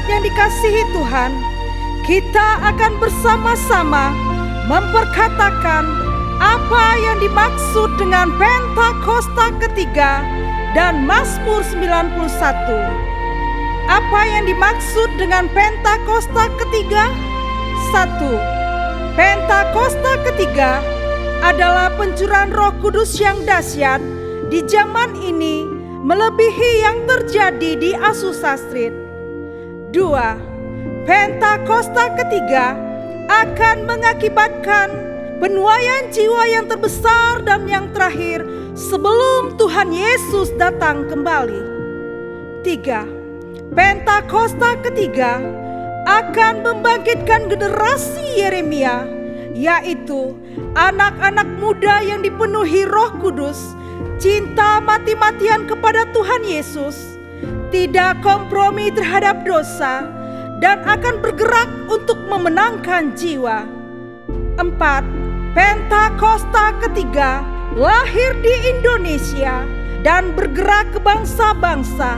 yang dikasihi Tuhan, kita akan bersama-sama memperkatakan apa yang dimaksud dengan Pentakosta ketiga dan Mazmur 91. Apa yang dimaksud dengan Pentakosta ketiga? 1. Pentakosta ketiga adalah pencurahan Roh Kudus yang dahsyat di zaman ini, melebihi yang terjadi di Azusa Street. 2. Pentakosta ketiga akan mengakibatkan penuaian jiwa yang terbesar dan yang terakhir sebelum Tuhan Yesus datang kembali. 3. Pentakosta ketiga akan membangkitkan generasi Yeremia, yaitu anak-anak muda yang dipenuhi Roh Kudus, cinta mati-matian kepada Tuhan Yesus, tidak kompromi terhadap dosa, dan akan bergerak untuk memenangkan jiwa. 4. Pentakosta ketiga lahir di Indonesia dan bergerak ke bangsa-bangsa.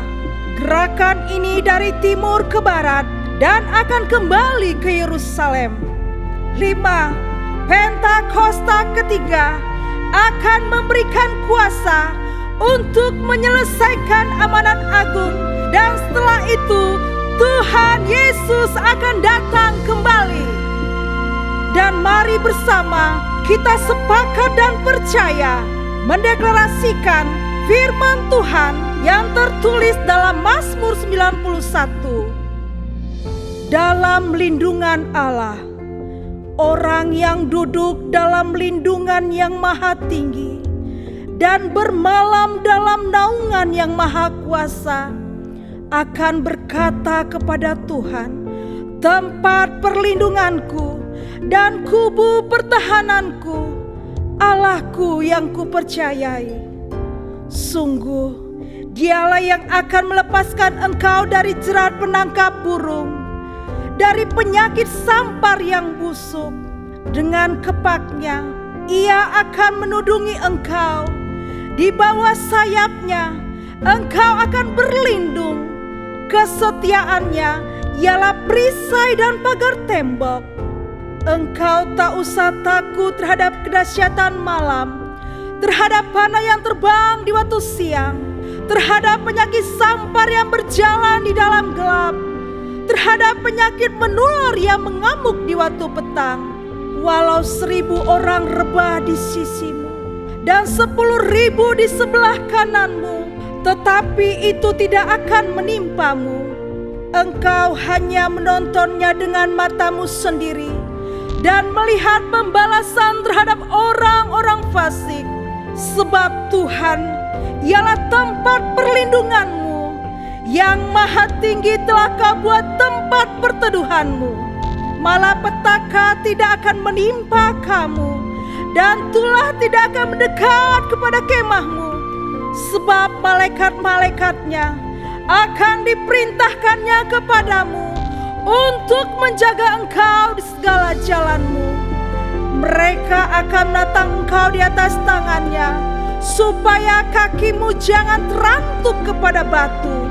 Gerakan ini dari timur ke barat dan akan kembali ke Yerusalem. 5. Pentakosta ketiga akan memberikan kuasa untuk menyelesaikan amanat agung, dan setelah itu Tuhan Yesus akan datang kembali. Dan mari bersama kita sepakat dan percaya mendeklarasikan firman Tuhan yang tertulis dalam Mazmur 91. Dalam lindungan Allah, orang yang duduk dalam lindungan yang maha tinggi dan bermalam dalam naungan yang maha kuasa akan berkata kepada Tuhan, tempat perlindunganku dan kubu pertahananku, Allahku yang kupercayai. Sungguh, Dialah yang akan melepaskan engkau dari jerat penangkap burung, dari penyakit sampar yang busuk. Dengan kepaknya Ia akan menudungi engkau, di bawah sayapnya engkau akan berlindung. Kesetiaannya ialah perisai dan pagar tembok. Engkau tak usah takut terhadap kedahsyatan malam, terhadap panah yang terbang di waktu siang, terhadap penyakit sampar yang berjalan di dalam gelap, terhadap penyakit menular yang mengamuk di waktu petang. Walau 1000 orang rebah di sisimu dan 10.000 di sebelah kananmu, tetapi itu tidak akan menimpamu. Engkau hanya menontonnya dengan matamu sendiri dan melihat pembalasan terhadap orang-orang fasik. Sebab Tuhan ialah tempat perlindunganmu, yang maha tinggi telah kau buat tempat perteduhanmu. Malapetaka tidak akan menimpa kamu, dan tulah tidak akan mendekat kepada kemahmu. Sebab malaikat-malaikatnya akan diperintahkannya kepadamu untuk menjaga engkau di segala jalanmu. Mereka akan menatang engkau di atas tangannya, supaya kakimu jangan terantuk kepada batu.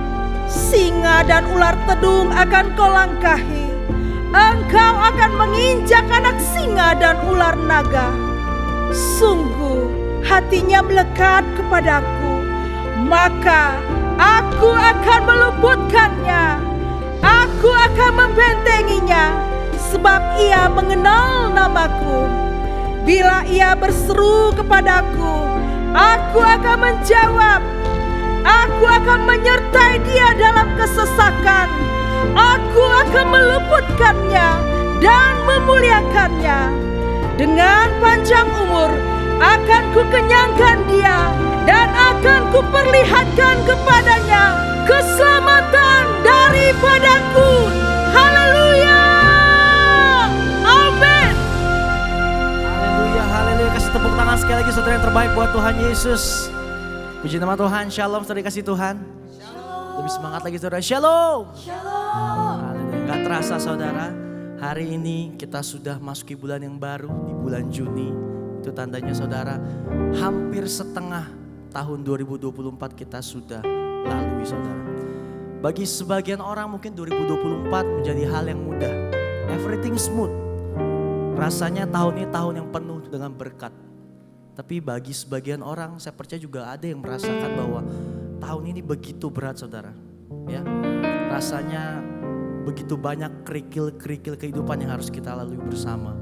Singa dan ular tedung akan kau langkahi. Engkau akan menginjak anak singa dan ular naga. Sungguh hatinya melekat kepadaku, maka aku akan meluputkannya. Aku akan membentenginya, sebab ia mengenal namaku. Bila ia berseru kepadaku, aku akan menjawab. Aku akan menyertai dia dalam kesesakan. Aku akan meluputkannya dan memuliakannya. Dengan panjang umur akan kukenyangkan dia, dan akan kuperlihatkan kepadanya keselamatan daripadaku. Haleluya. Amin. Haleluya, haleluya. Kasih tepuk tangan sekali lagi saudara yang terbaik buat Tuhan Yesus. Puji nama Tuhan. Shalom saudara kasih Tuhan. Lebih semangat lagi saudara. Shalom. Haleluya. Gak terasa saudara, hari ini kita sudah masuki bulan yang baru, di bulan Juni. Itu tandanya saudara, hampir setengah tahun 2024 kita sudah lalui saudara. Bagi sebagian orang mungkin 2024 menjadi hal yang mudah. Everything smooth. Rasanya tahun ini tahun yang penuh dengan berkat. Tapi bagi sebagian orang saya percaya juga ada yang merasakan bahwa tahun ini begitu berat saudara. Ya, rasanya begitu banyak kerikil-kerikil kehidupan yang harus kita lalui bersama.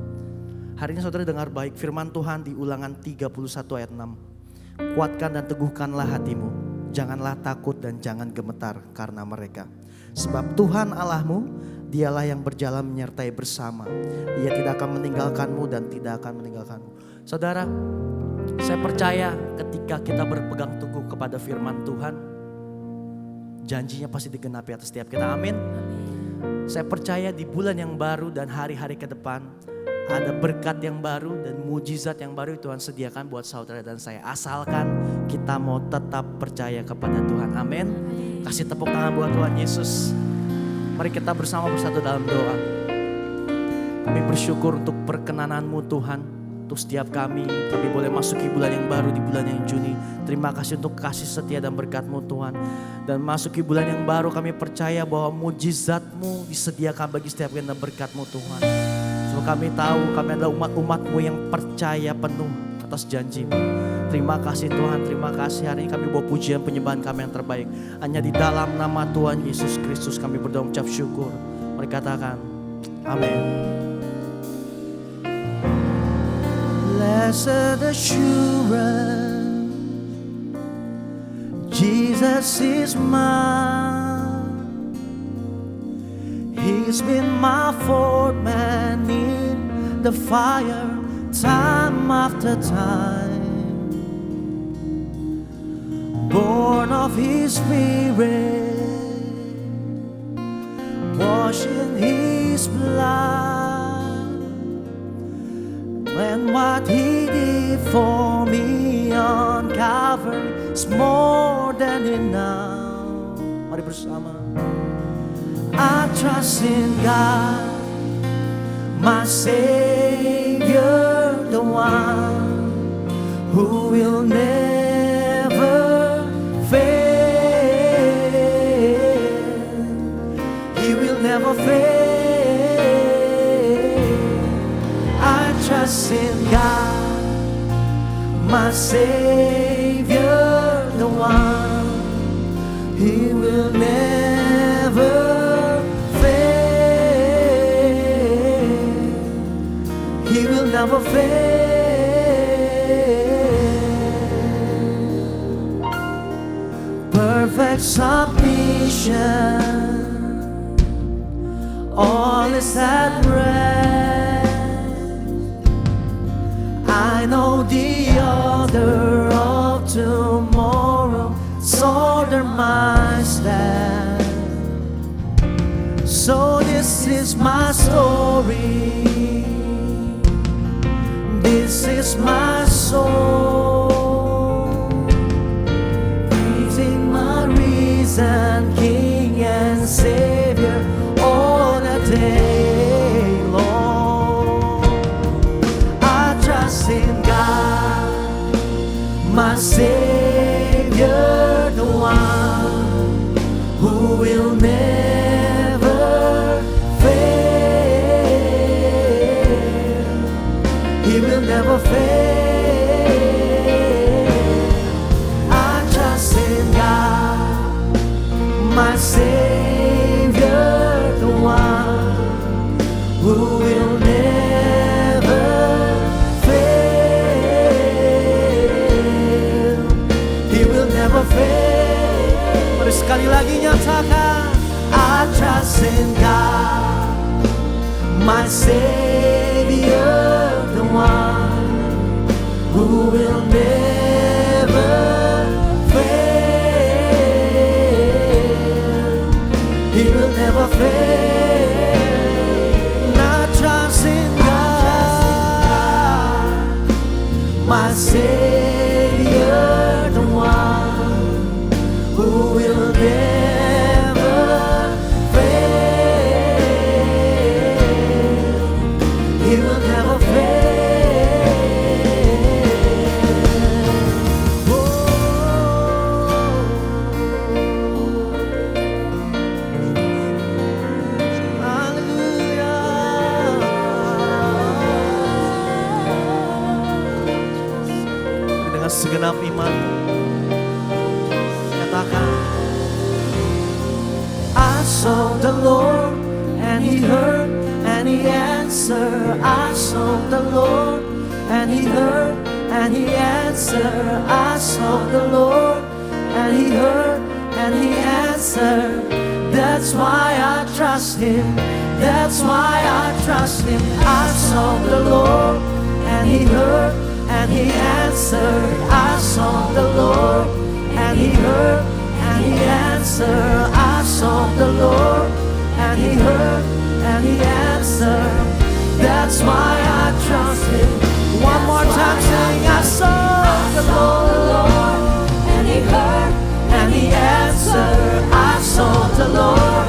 Hari ini saudara dengar baik firman Tuhan di Ulangan 31 ayat 6. Kuatkan dan teguhkanlah hatimu, janganlah takut dan jangan gemetar karena mereka. Sebab Tuhan Allahmu, Dialah yang berjalan menyertai bersama. Ia tidak akan meninggalkanmu dan tidak akan meninggalkanmu. Saudara, saya percaya ketika kita berpegang teguh kepada firman Tuhan, janjinya pasti digenapi atas setiap kita. Amin. Saya percaya di bulan yang baru dan hari-hari ke depan ada berkat yang baru dan mujizat yang baru Tuhan sediakan buat saudara dan saya. Asalkan kita mau tetap percaya kepada Tuhan. Amin. Kasih tepuk tangan buat Tuhan Yesus. Mari kita bersama bersatu dalam doa. Kami bersyukur untuk perkenanan-Mu Tuhan. Untuk setiap kami boleh masuki bulan yang baru di bulan yang Juni. Terima kasih untuk kasih setia dan berkat-Mu Tuhan. Dan masuki bulan yang baru kami percaya bahwa mujizat-Mu disediakan bagi setiap kami dan berkat-Mu Tuhan. So kami tahu kami adalah umat-umat-Mu yang percaya penuh atas janji-Mu. Terima kasih Tuhan, terima kasih hari ini kami bawa pujian penyembahan kami yang terbaik. Hanya di dalam nama Tuhan Yesus Kristus kami berdoa mengucap syukur. Mari katakan, amin. Blessed assurance, Jesus is mine. He's been my fourth man in the fire, time after time. Born of His Spirit, washed in His blood. And what He did for me on Calvary is more than enough. Mari bersama. I trust in God, my Savior, the one who will never never fail. I trust in God, my Savior, the one He will never fail. He will never fail. Perfect submission, all is at rest. I know the author of tomorrow has ordered my steps. So this is my story, this is my soul, praising my risen King and Savior all the day long. I trust in God, my Savior, the one who will never fail. He will never fail. I trust in God, my Savior, the one who will never fail. He will never fail. Mari sekali lagi nyatakan, I trust in God, my Savior, the one who will never fail. dengan segenap iman. Katakan, I sought the Lord and He heard and He answered. I sought the Lord and He heard and He answered. I sought the Lord and He heard and He answered. That's why I trust Him. That's why I trust Him. I sought the Lord and He heard and He answered. I sought the Lord and He heard and He answered. I sought the Lord and He heard and He answered. That's why I trust Him. One more time, sing. I sought the Lord and He heard and He answered. I sought the Lord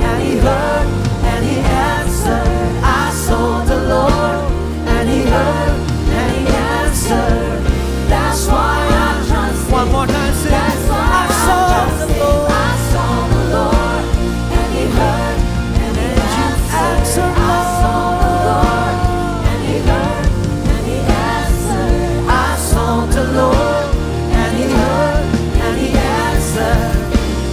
and He heard and He answered. I sought the Lord and He heard and He answered. That's why I trust Him. One more time, sing. That's why I sought the Lord. I sought the Lord and He heard and He answered. I sought the Lord and He heard and He answered. I sought the Lord and He heard and He answered.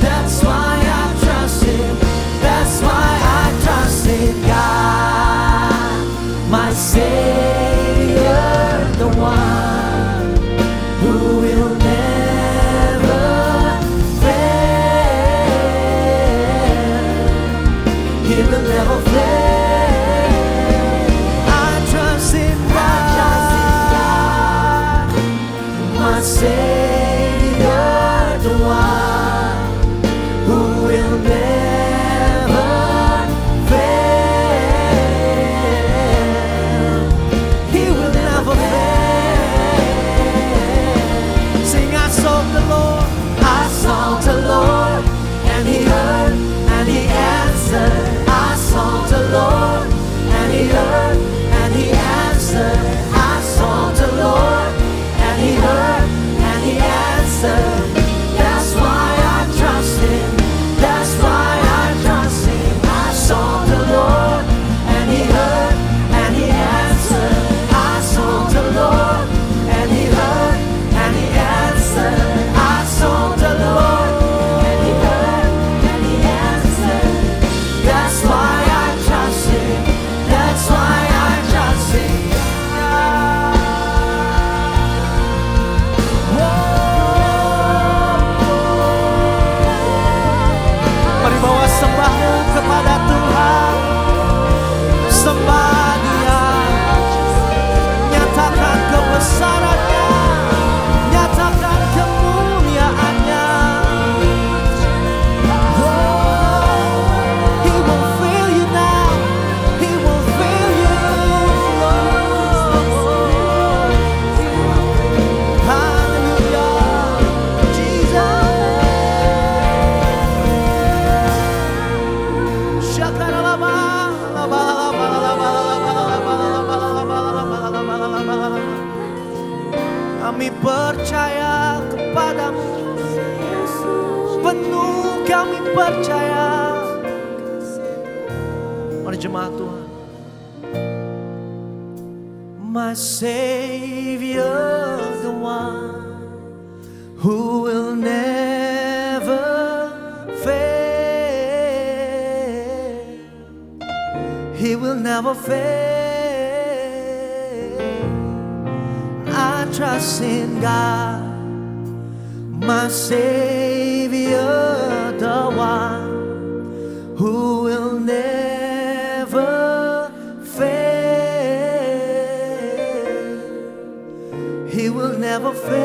That's why I trust Him. That's why I trust in God, my Savior, the one who will never fail. He will never fail. I trust in God, my Savior, the one who will never fail. He will never fail. Sing, I sought the Lord. I sought the Lord and He heard and He answered. I sought the Lord and He heard and He answered. I sought the Lord and He heard and He answered. That's why I trust Him. That's why I trust Him. I sought the Lord and He heard and He answered. I sought the Lord and He heard and He answered. I sought the Lord And He heard and He answered. that's why I trust Him. That's why I trust Him. Mari bawa sembahmu kepada Tuhan. Sembah Dia. Nyatakan kebesaran-Nya. Nyatakan kemuliaan-Nya. He will fill you now. He will fill you. Hallelujah. Jesus. Kami percaya kepadamu. Penuh kami percaya. Mari jemaat Tuhan. My Savior, the one who will never fail. He will never fail. I trust in God, my Savior, the one who will never fail. He will never fail.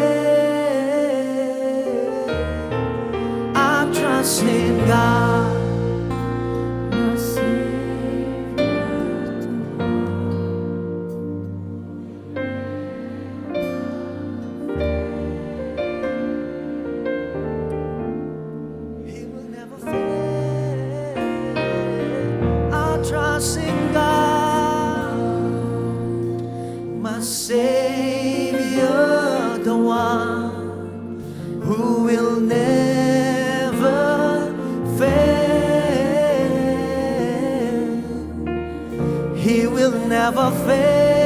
I trust in God, my Savior, the one. He will never fail. I trust in God, my Savior, the one who will never fail. He will never fail.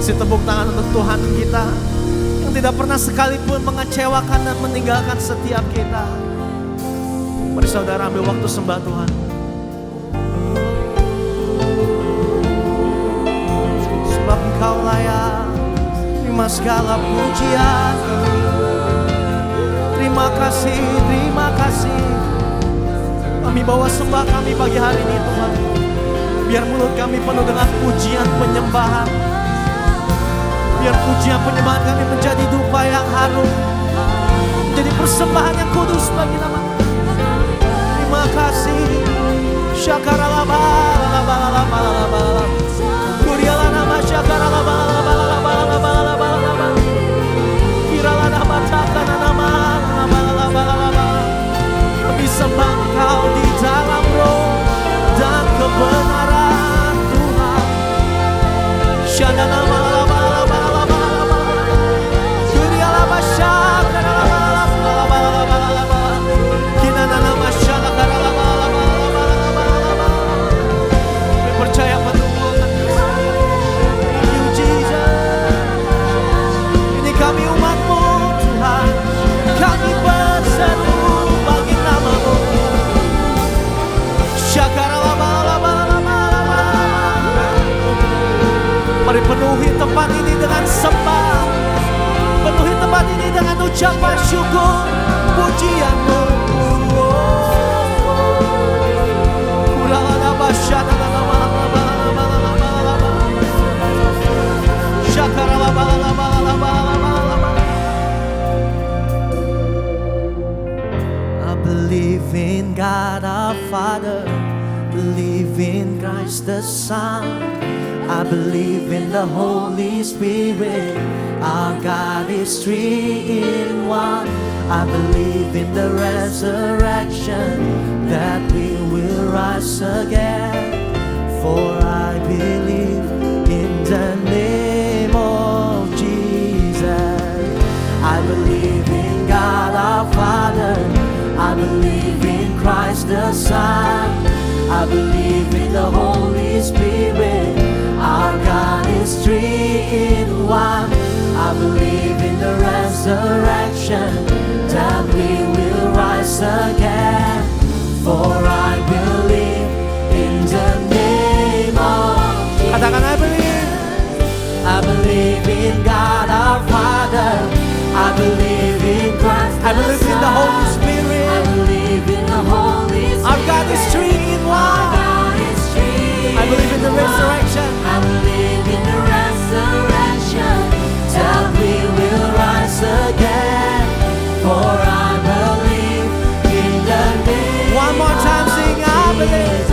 Kasih tepuk tangan untuk Tuhan kita yang tidak pernah sekalipun mengecewakan dan meninggalkan setiap kita. Mari saudara ambil waktu sembah Tuhan. Sebab Engkau layak terima segala pujian. Terima kasih, terima kasih. Kami bawa sembah kami pagi hari ini Tuhan. Biar mulut kami penuh dengan pujian penyembahan. Biar pujian penyembahan kami menjadi dupa yang harum, menjadi persembahan yang kudus bagi nama. Terima kasih. Syakaralaba, laba, laba, laba, laba. Kuriala nama syakaralaba, laba, laba, laba, laba, laba. Kirala nama takana nama, laba, laba, laba. Kami sembah Engkau di dalam roh dan kebenaran Tuhan. Syada nama laba, laba, laba, laba. Kuriala nama syakaralaba, laba, laba, laba, laba. Kinana nama syakaralaba, laba, laba, laba, laba. Kami percaya penuh Tuhan. Thank you Jesus. Ini kami umat-Mu Tuhan. Kami berseru bagi nama-Mu. Syakaralaba-laba-laba-laba. Mari penuhi tempat ini dengan sembah. Penuhi tempat ini dengan ucapan syukur, pujian-Mu. Kuralaba syadalaba-laba-laba-laba-laba. Syakaralaba-laba-laba-laba-laba. I believe in God our Father, believe in Christ the Son, I believe in the Holy Spirit, our God is three in one. I believe in the resurrection, that we will rise again. For I believe in the name of Jesus. I believe in God our Father, I believe in Christ the Son, I believe in the Holy Spirit, our God is three in one. I believe in the resurrection, that we will rise again. For I believe in the name of Jesus. Katakan I believe. I believe in God our Father, I believe in Christ the Son, I believe in the Holy Spirit, I believe in the Holy Spirit. Our God is three in one. I believe in the resurrection, I believe in the resurrection, that we will rise again. For I believe in the name. One more time, sing I believe.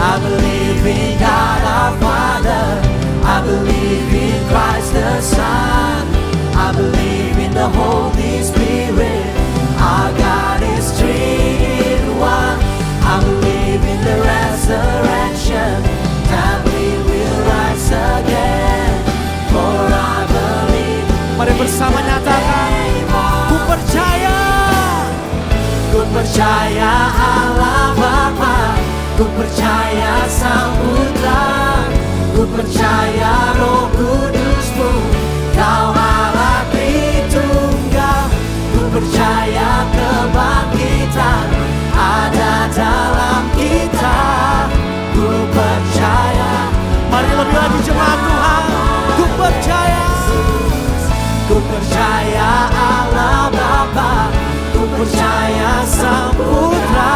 I believe in God our Father, I believe in Christ the Son, I believe in the Holy Spirit, our God is three in one. I believe in the resurrection, that we will rise again. For I believe. Mari bersama nyatakan, ku percaya. Ku percaya Allah Bapa, ku percaya Sang Putra, ku percaya Roh Kudus-Mu, Kau Allah Tritunggal. Ku percaya kebangkitan ada dalam kita. Ku percaya. Mari lebih lagi jemaat Tuhan. Ku percaya. Ku percaya Allah Bapa, ku percaya Sang Putra,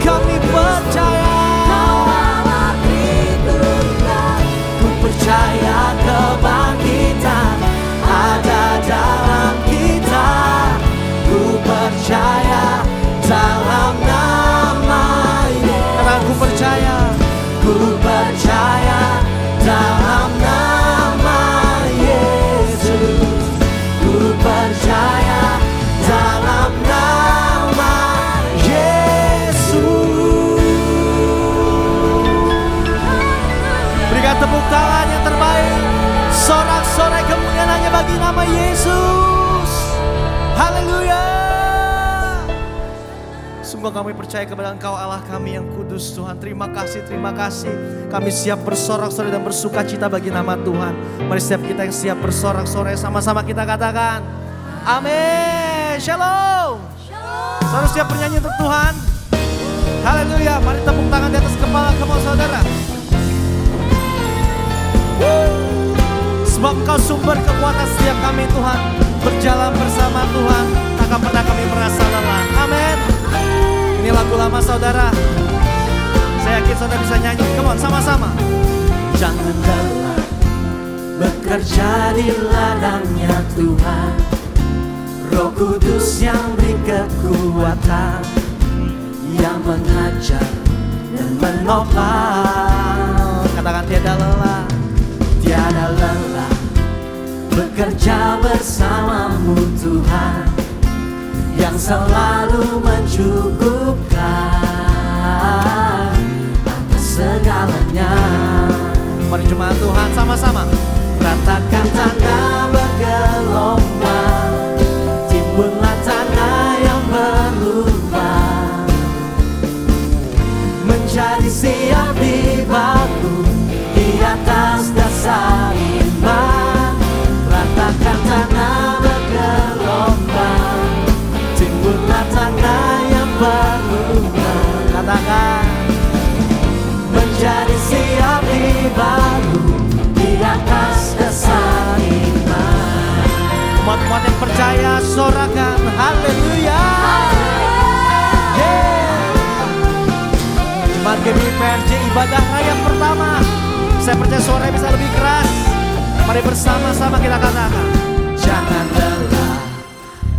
kami percaya ku percaya kebangkitan ada dalam kita. Ku percaya dalam nama Yesus. Karena ku percaya. Ku percaya dalam nama Yesus. Ku percaya dalam nama Sungguh kami percaya kepada Engkau Allah kami yang kudus Tuhan. Terima kasih, terima kasih. Kami siap bersorak-sorai dan bersuka cita bagi nama Tuhan. Mari setiap kita yang siap bersorak-sorai sama-sama kita katakan amin. Shalom. Saudara siap bernyanyi untuk Tuhan. Haleluya. Mari tepuk tangan di atas kepala kamu saudara. Sebab Engkau sumber kekuatan setiap kami Tuhan. Berjalan bersama Tuhan, takkan pernah kami merasa lelah. Amin. Ini lagu lama saudara. Saya yakin saudara bisa nyanyi. Come on, sama-sama. Jangan lelah bekerja di ladangnya Tuhan. Roh Kudus yang beri kekuatan, yang mengajar dan menopang. Katakan tiada lelah. Tiada lelah bekerja bersamamu Tuhan, yang selalu mencukupkan atas segalanya. Mari jemaat Tuhan sama-sama. Ratakan tanah bergelombang, timbunlah tanah yang berlubang, menjadi siap dibangun di atas dasar iman. Ratakan tanah bergelombang, timbunlah tanah yang berlubang. Katakan Menjadi siap dibangun di atas dasar iman. umat-umat yang percaya sorakan haleluya. Jemaat GBI-PRJ ibadah raya pertama. Saya percaya suaranya bisa lebih keras. Mari bersama-sama kita katakan Jangan lelah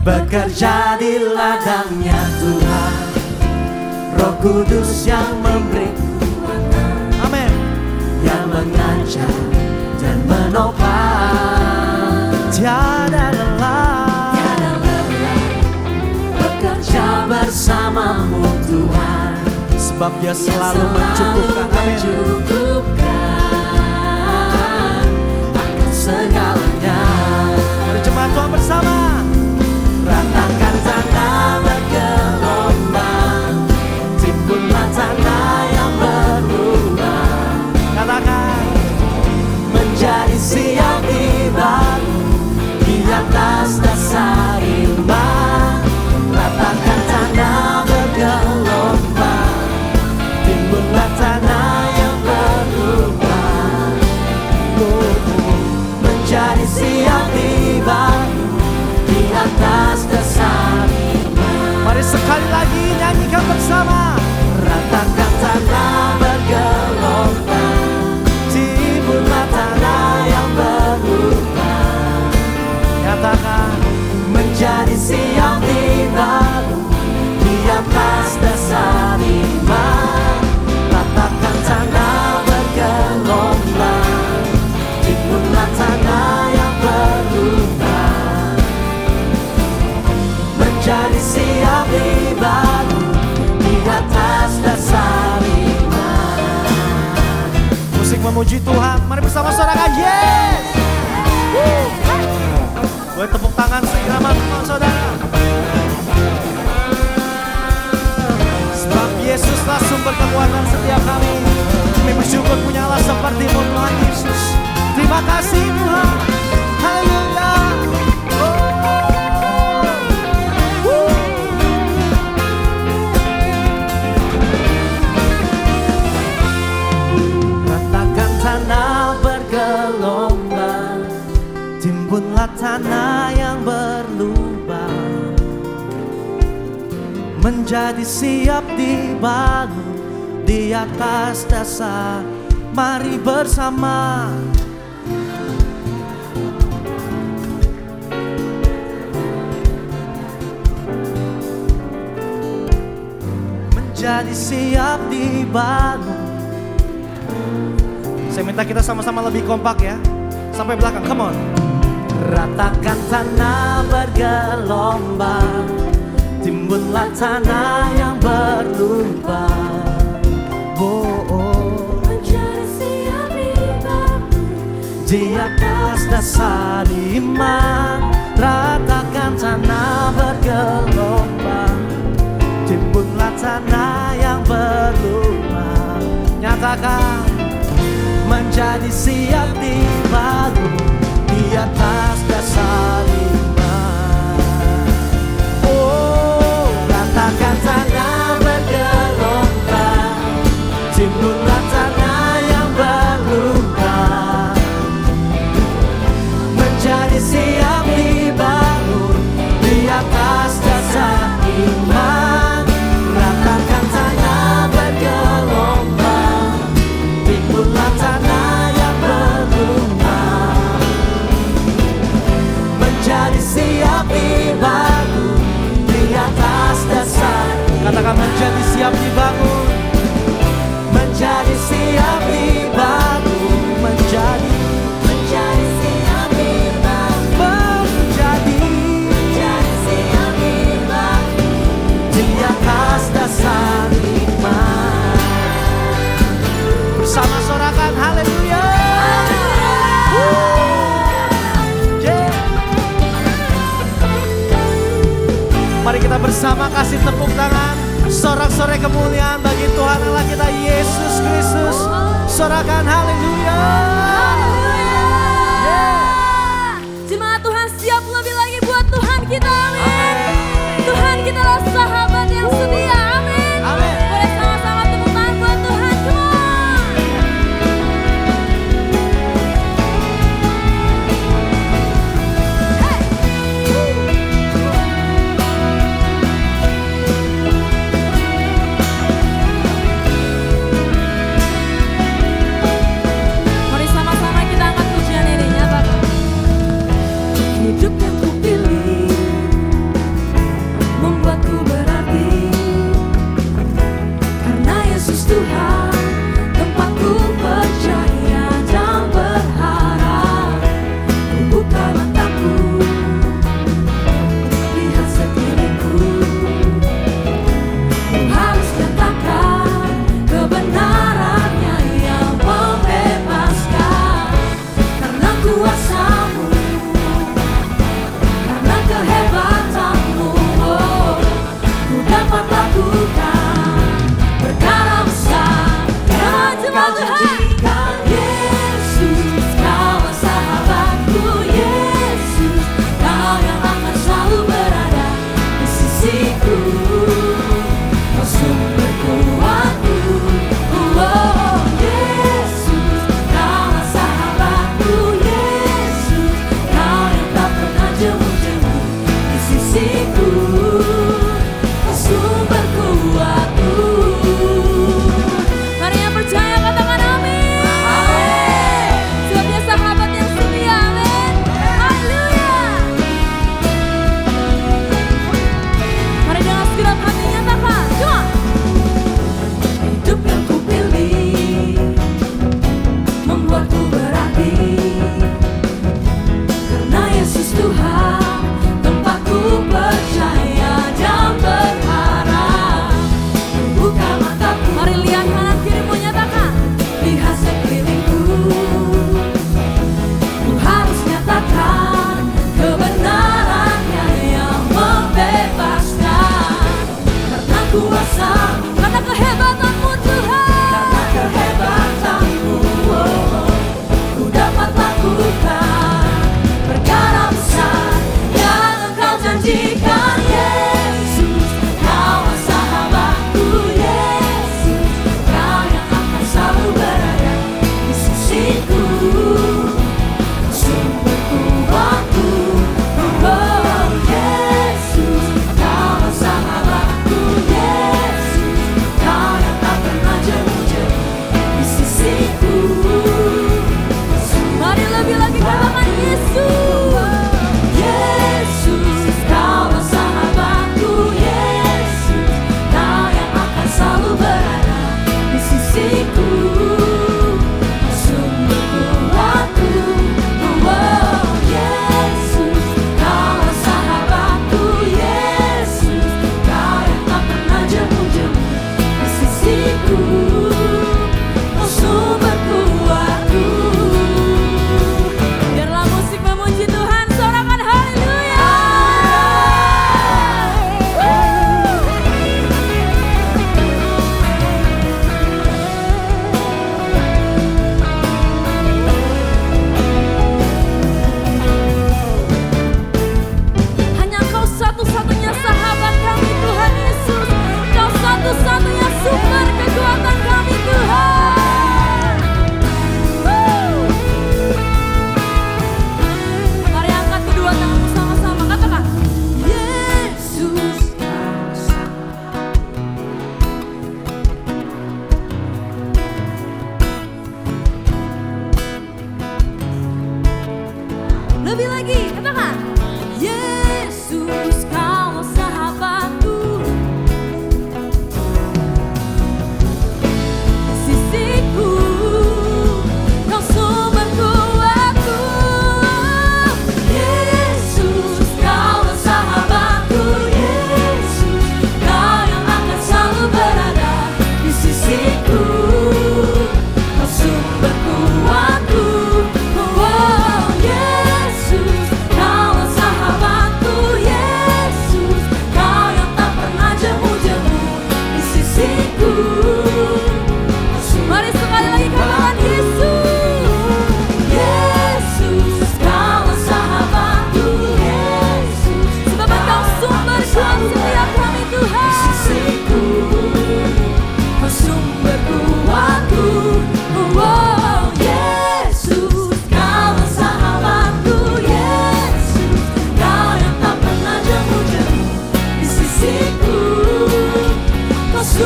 bekerja di ladangnya Tuhan. Roh Kudus yang memberi, amin. yang mengajar dan menopang. Tiada lelah. Tiada lelah bekerja bersamamu Tuhan, Sebab dia yang selalu mencukupkan. Amin. mencukupkan akan segalanya. Mari jemaat Tuhan bersama. Ratakan tanah bergelombang, timbunlah tanah yang berlubang, Katakan menjadi siap dibangun di atas dasar iman. Ratakan tanah bergelombang, timbunlah tanah yang berlubang, menjadi siap dibangun di atas dasar iman. mari sekali lagi nyanyikan bersama. Ratakan tanah bergelombang, timbunlah tanah yang berlubang, Katakan menjadi siap dibangun di atas dasar iman. Ratakan tanah bergelombang, timbunlah tanah yang berlubang, menjadi siap dibangun di atas dasar iman. musik memuji Tuhan. Mari bersama saudara. Yes. Boleh tepuk tangan seirama teman saudara. Sebab Yesuslah sumber kekuatan setiap kami. Kami bersyukur punya Allah seperti-Mu Tuhan Yesus. Terima kasih Tuhan. Haleluya. Ratakan tanah bergelombang, Timbunlah tanah yang berlubang, menjadi siap dibangun di atas dasar. Mari bersama. Menjadi siap dibangun. Saya minta kita sama-sama lebih kompak ya. Sampai belakang, come on. ratakan tanah bergelombang, timbunlah tanah yang berlubang, menjadi siap dibangun di atas dasar iman. Ratakan tanah bergelombang, timbunlah tanah yang berlubang. Nyatakan menjadi siap dibangun di atas dasar iman. Oh, ratakan tanah bergelombang, timbullah tanah yang berlubang, menjadi siap dibangun di atas dasar iman. Ratakan tanah bergelombang, timbullah tanah yang berlubang, menjadi siap dibangun di atas dasar. Katakan menjadi siap dibangun, menjadi siap dibangun, menjadi siap dibangun, menjadi siap dibangun di atas dasar iman. Bersama sorakan haleluya. Yeah. Mari kita bersama kasih tepuk tangan, sorak-sorai kemuliaan bagi Tuhan Allah kita Yesus Kristus. Sorakan haleluya. Jemaat Tuhan siap lebih lagi buat Tuhan kita, amin. Tuhan kita adalah sahabat yang setia, amin. Amin. Boleh sama-sama tepuk tangan buat Tuhan, come on. Mari sama-sama kita angkat pujian ini, nyatakan. Hidup yang kupilih membuatku berarti, karena Yesus Tuhan tempatku percaya dan berharap. Ku buka mataku, lihat sekelilingku, ku harus nyatakan kebenarannya yang membebaskan. Karena kuasa-Mu, karena kehebatanmu, oh, ku dapat lakukan perkara besar. Kau janjikan Yesus, Kau sahabatku Yesus, Kau yang akan selalu berada di sisiku, Kau sumber kuatku, oh Yesus, Kau sahabatku Yesus, Kau yang tak pernah jemu-jemu di sisiku, Kau sumber kuatku. Mari yang percaya katakan amin. Amin. Sebab Dia sahabat yang setia, amin. Haleluya. Mari dengan segenap hati nyatakan, come on. Hidup yang kupilih membuatku berarti, karena Yesus Tuhan tempatku percaya dan berharap. Ku buka mataku, mari lihat kanan kirimu, nyatakan, lihat sekelilingku, ku harus nyatakan kebenarannya yang membebaskan. Karena kuasa-Mu, karena kehebatanmu Tuhan, karena kehebatanmu, oh, ku dapat lakukan perkara besar yang Engkau janjikan Yesus. Kau sahabatku Yesus, Kau yang akan selalu berada di sisiku, sumber kuatku, oh Yesus, Kau sahabatku Yesus, Kau yang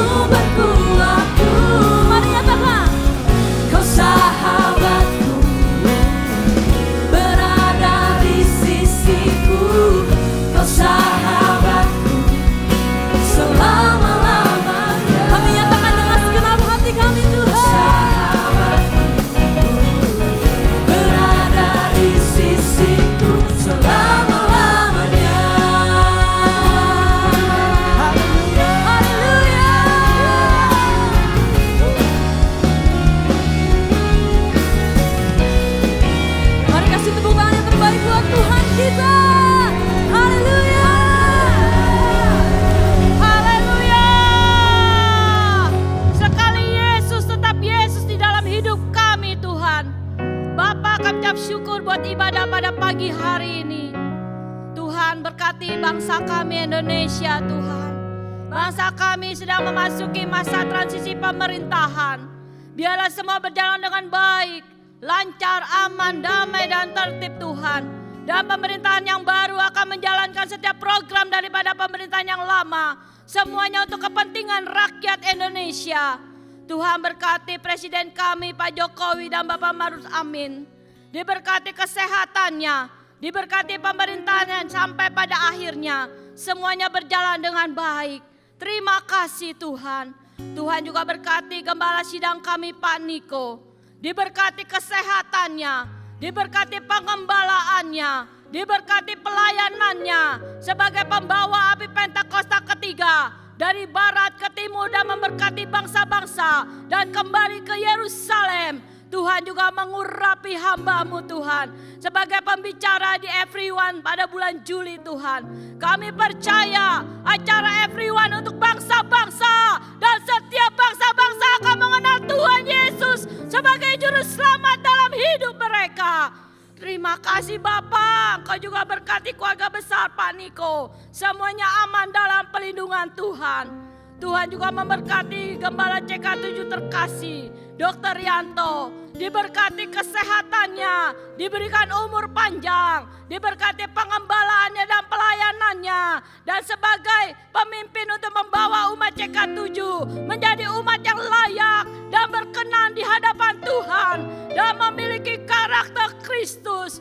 sumberku aku. Mari nyatakan, Kau sahabatku, berada di sisiku. Kau sahabatku selama-lamanya. Kami nyatakan dengan segenap hati kami Tuhan, berada di sisiku selama-lamanya. Haleluya. Mari kasih tepuk tangan yang terbaik buat Tuhan kita. Haleluya. Haleluya. Sekali Yesus tetap Yesus di dalam hidup kami Tuhan. Bapa, kami ucap syukur buat ibadah pada pagi hari ini. Tuhan berkati bangsa kami Indonesia Tuhan. Bangsa kami sedang memasuki masa transisi pemerintahan. Biarlah semua berjalan dengan baik, lancar, aman, damai dan tertib Tuhan. Dan pemerintahan yang baru akan menjalankan setiap program daripada pemerintahan yang lama. Semuanya untuk kepentingan rakyat Indonesia. Tuhan berkati Presiden kami Pak Jokowi dan Bapak Maruf Amin. Diberkati kesehatannya, diberkati pemerintahan sampai pada akhirnya. Semuanya berjalan dengan baik. Terima kasih Tuhan. Tuhan juga berkati Gembala Sidang kami Pak Niko. Diberkati kesehatannya, diberkati pengembalaannya, diberkati pelayanannya sebagai pembawa api Pentakosta ketiga dari barat ke timur dan memberkati bangsa-bangsa dan kembali ke Yerusalem. Tuhan juga mengurapi hamba-Mu Tuhan sebagai pembicara di Everyone pada bulan Juli Tuhan. Kami percaya acara Everyone untuk bangsa-bangsa dan setiap bangsa-bangsa akan mengenal Tuhan Yesus sebagai juru selamat dalam hidup mereka. Terima kasih Bapa, Engkau juga berkati keluarga besar Pak Niko. Semuanya aman dalam pelindungan Tuhan. Tuhan juga memberkati Gembala CK7 terkasih, Dr. Yanto. Diberkati kesehatannya, diberikan umur panjang, diberkati pengembalaannya dan pelayanannya. Dan sebagai pemimpin untuk membawa umat CK7 menjadi umat yang layak dan berkenan di hadapan Tuhan. Dan memiliki karakter Kristus.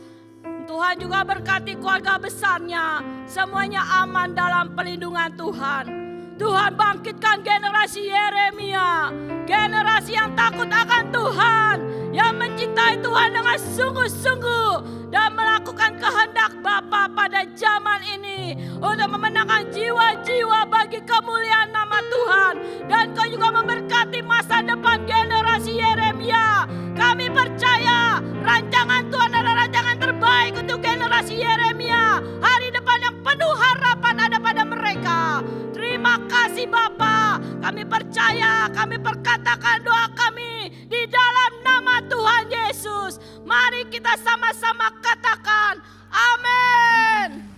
Tuhan juga berkati keluarga besarnya, semuanya aman dalam pelindungan Tuhan. Tuhan bangkitkan generasi Yeremia, generasi yang takut akan Tuhan, yang mencintai Tuhan dengan sungguh-sungguh dan melakukan kehendak Bapa pada zaman ini untuk memenangkan jiwa-jiwa bagi kemuliaan nama Tuhan. Dan Kau juga memberkati masa depan generasi Yeremia. Kami percaya rancangan Tuhan adalah rancangan terbaik untuk generasi Yeremia. Hari depan yang penuh harapan ada pada mereka. Terima kasih Bapa, kami percaya, kami perkatakan doa kami di dalam nama Tuhan Yesus. Mari kita sama-sama katakan amin.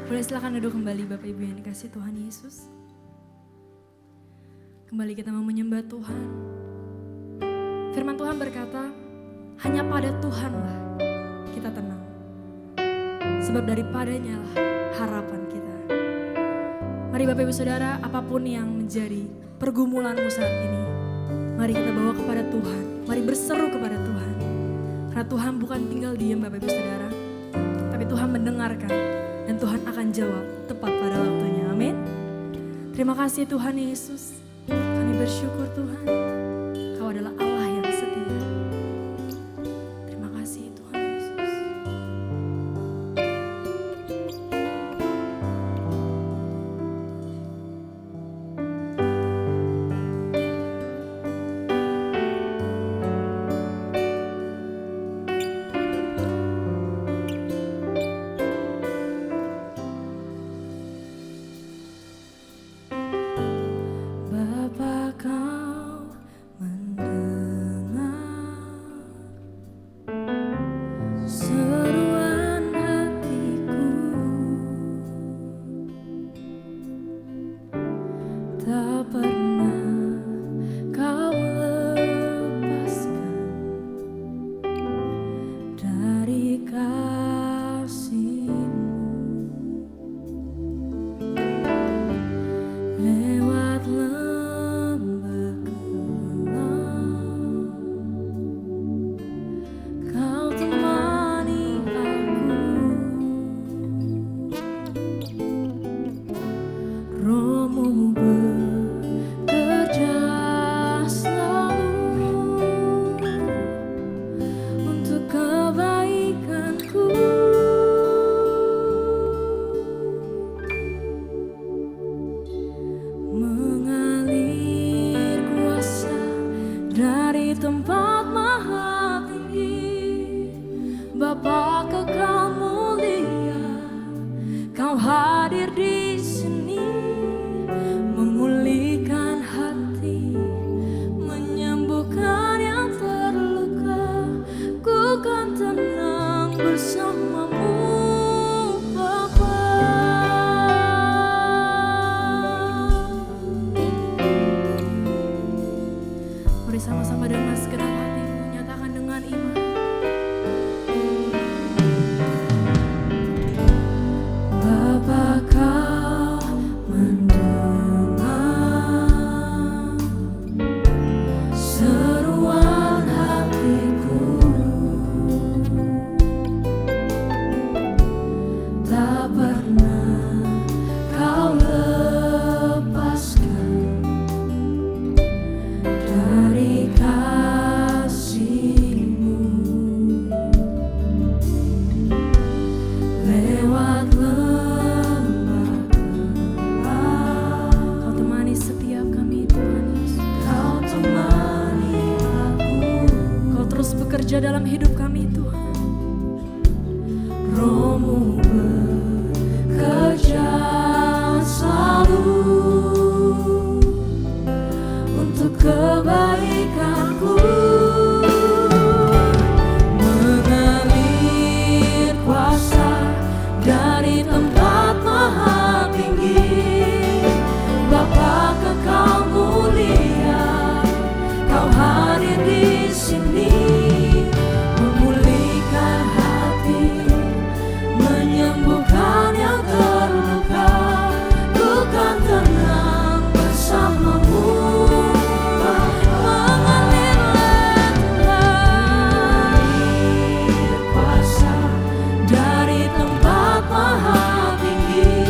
Boleh silakan duduk kembali Bapak Ibu yang dikasih Tuhan Yesus. Kembali kita mau menyembah Tuhan. Firman Tuhan berkata, hanya pada Tuhanlah kita tenang. Sebab daripadanya lah harapan kita. Mari Bapak Ibu Saudara, apapun yang menjadi pergumulanmu saat ini, mari kita bawa kepada Tuhan. Mari berseru kepada Tuhan. Karena Tuhan bukan tinggal diam Bapak Ibu Saudara, tapi Tuhan mendengarkan dan Tuhan akan jawab tepat pada waktunya. Amin. Terima kasih Tuhan Yesus. Kami bersyukur Tuhan, Kau adalah Allah yang setia. Terima kasih Tuhan Yesus. Bapa Kau mendengar seruan hatiku, tak pernah Kau lepaskan dari kasih-Mu. Lewat Mari sama-sama dengan segenap hatimu nyatakan dengan iman. Bapa, Kau mendengar seruan hatiku, tak pernah Kau lepaskan dari kasih-Mu. Lewat lembah gelap, Kau temani setiap kami Tuhan Yesus. Kau temani aku, Kau terus bekerja dalam hidup kami Tuhan. Roh-Mu bekerja selalu untuk kebaikanku, mengalir kuasa dari tempat maha tinggi. Bapa kekal mulia, Kau hadir di sini, memulihkan hati, menyembuhkan yang terluka. Ku kan tenang bersama-Mu. Mengalir kuasa dari tempat maha tinggi.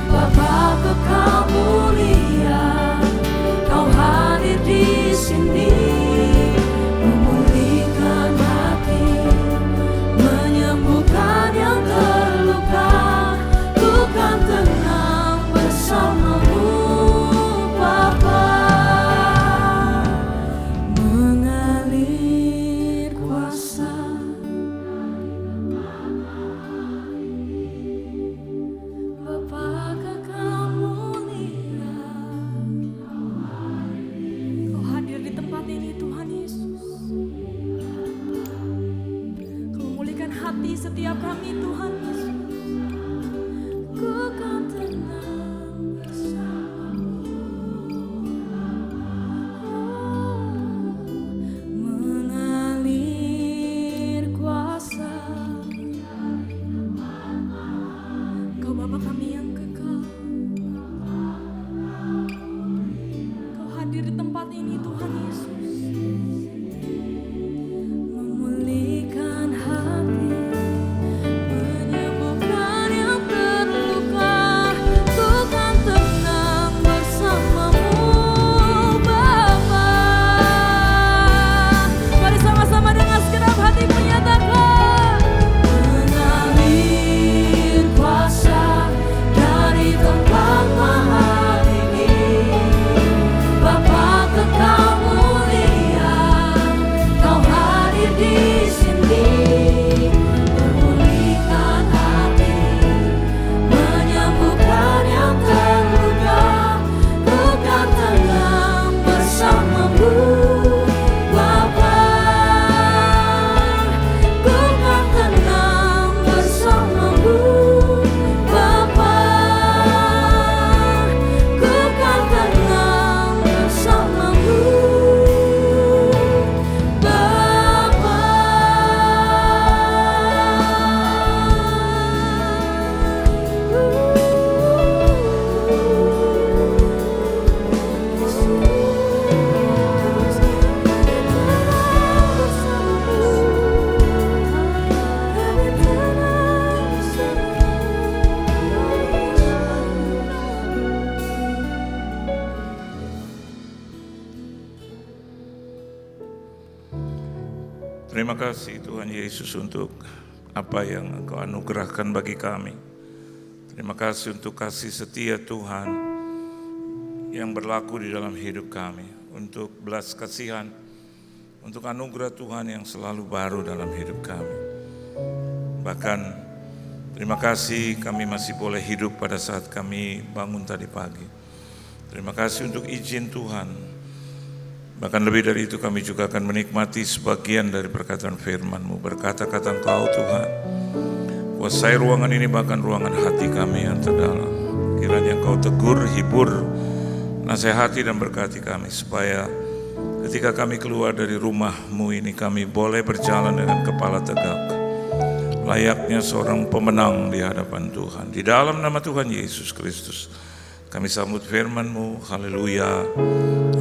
Bapa kekal mulia, Kau hadir di sini, memulihkan hati, menyembuhkan yang terluka. Ku kan tenang bersama-Mu, Bapa. Mengalir kuasa Bapa kekal mulia, Kau hadir di tempat ini Tuhan Yesus. Kau memulihkan hati setiap kami Tuhan Yesus. Ku kan tenang bersama-Mu. Mengalir kuasa, Kau Bapa kami yang kekal. Kau hadir di tempat ini Tuhan Yesus. Memulihkan hati, menyembuhkan yang terluka. Ku kan tenang bersama-Mu, Bapa. Mari sama-sama dengan segenap hati menyatakan. Mengalir kuasa dari tempat maha tinggi. Bapa kekal mulia, Kau hadir di sini, memulihkan hati, menyembuhkan yang terluka. Ku kan tenang bersama-Mu, Bapa. Ku kan tenang bersama-Mu, Bapa. Ku kan tenang bersama-Mu, Bapa. Terima kasih Tuhan Yesus untuk apa yang Engkau anugerahkan bagi kami. Terima kasih untuk kasih setia Tuhan yang berlaku di dalam hidup kami. Untuk belas kasihan, untuk anugerah Tuhan yang selalu baru dalam hidup kami. Bahkan terima kasih kami masih boleh hidup pada saat kami bangun tadi pagi. Terima kasih untuk izin Tuhan. Bahkan lebih dari itu kami juga akan menikmati sebagian dari perkataan firman-Mu. Berkata-kata Engkau Tuhan, kuasai ruangan ini bahkan ruangan hati kami yang terdalam. Kiranya Engkau tegur, hibur, nasihati dan berkati kami supaya ketika kami keluar dari rumah-Mu ini, kami boleh berjalan dengan kepala tegak, layaknya seorang pemenang di hadapan Tuhan. Di dalam nama Tuhan Yesus Kristus, kami sambut firman-Mu. Haleluya.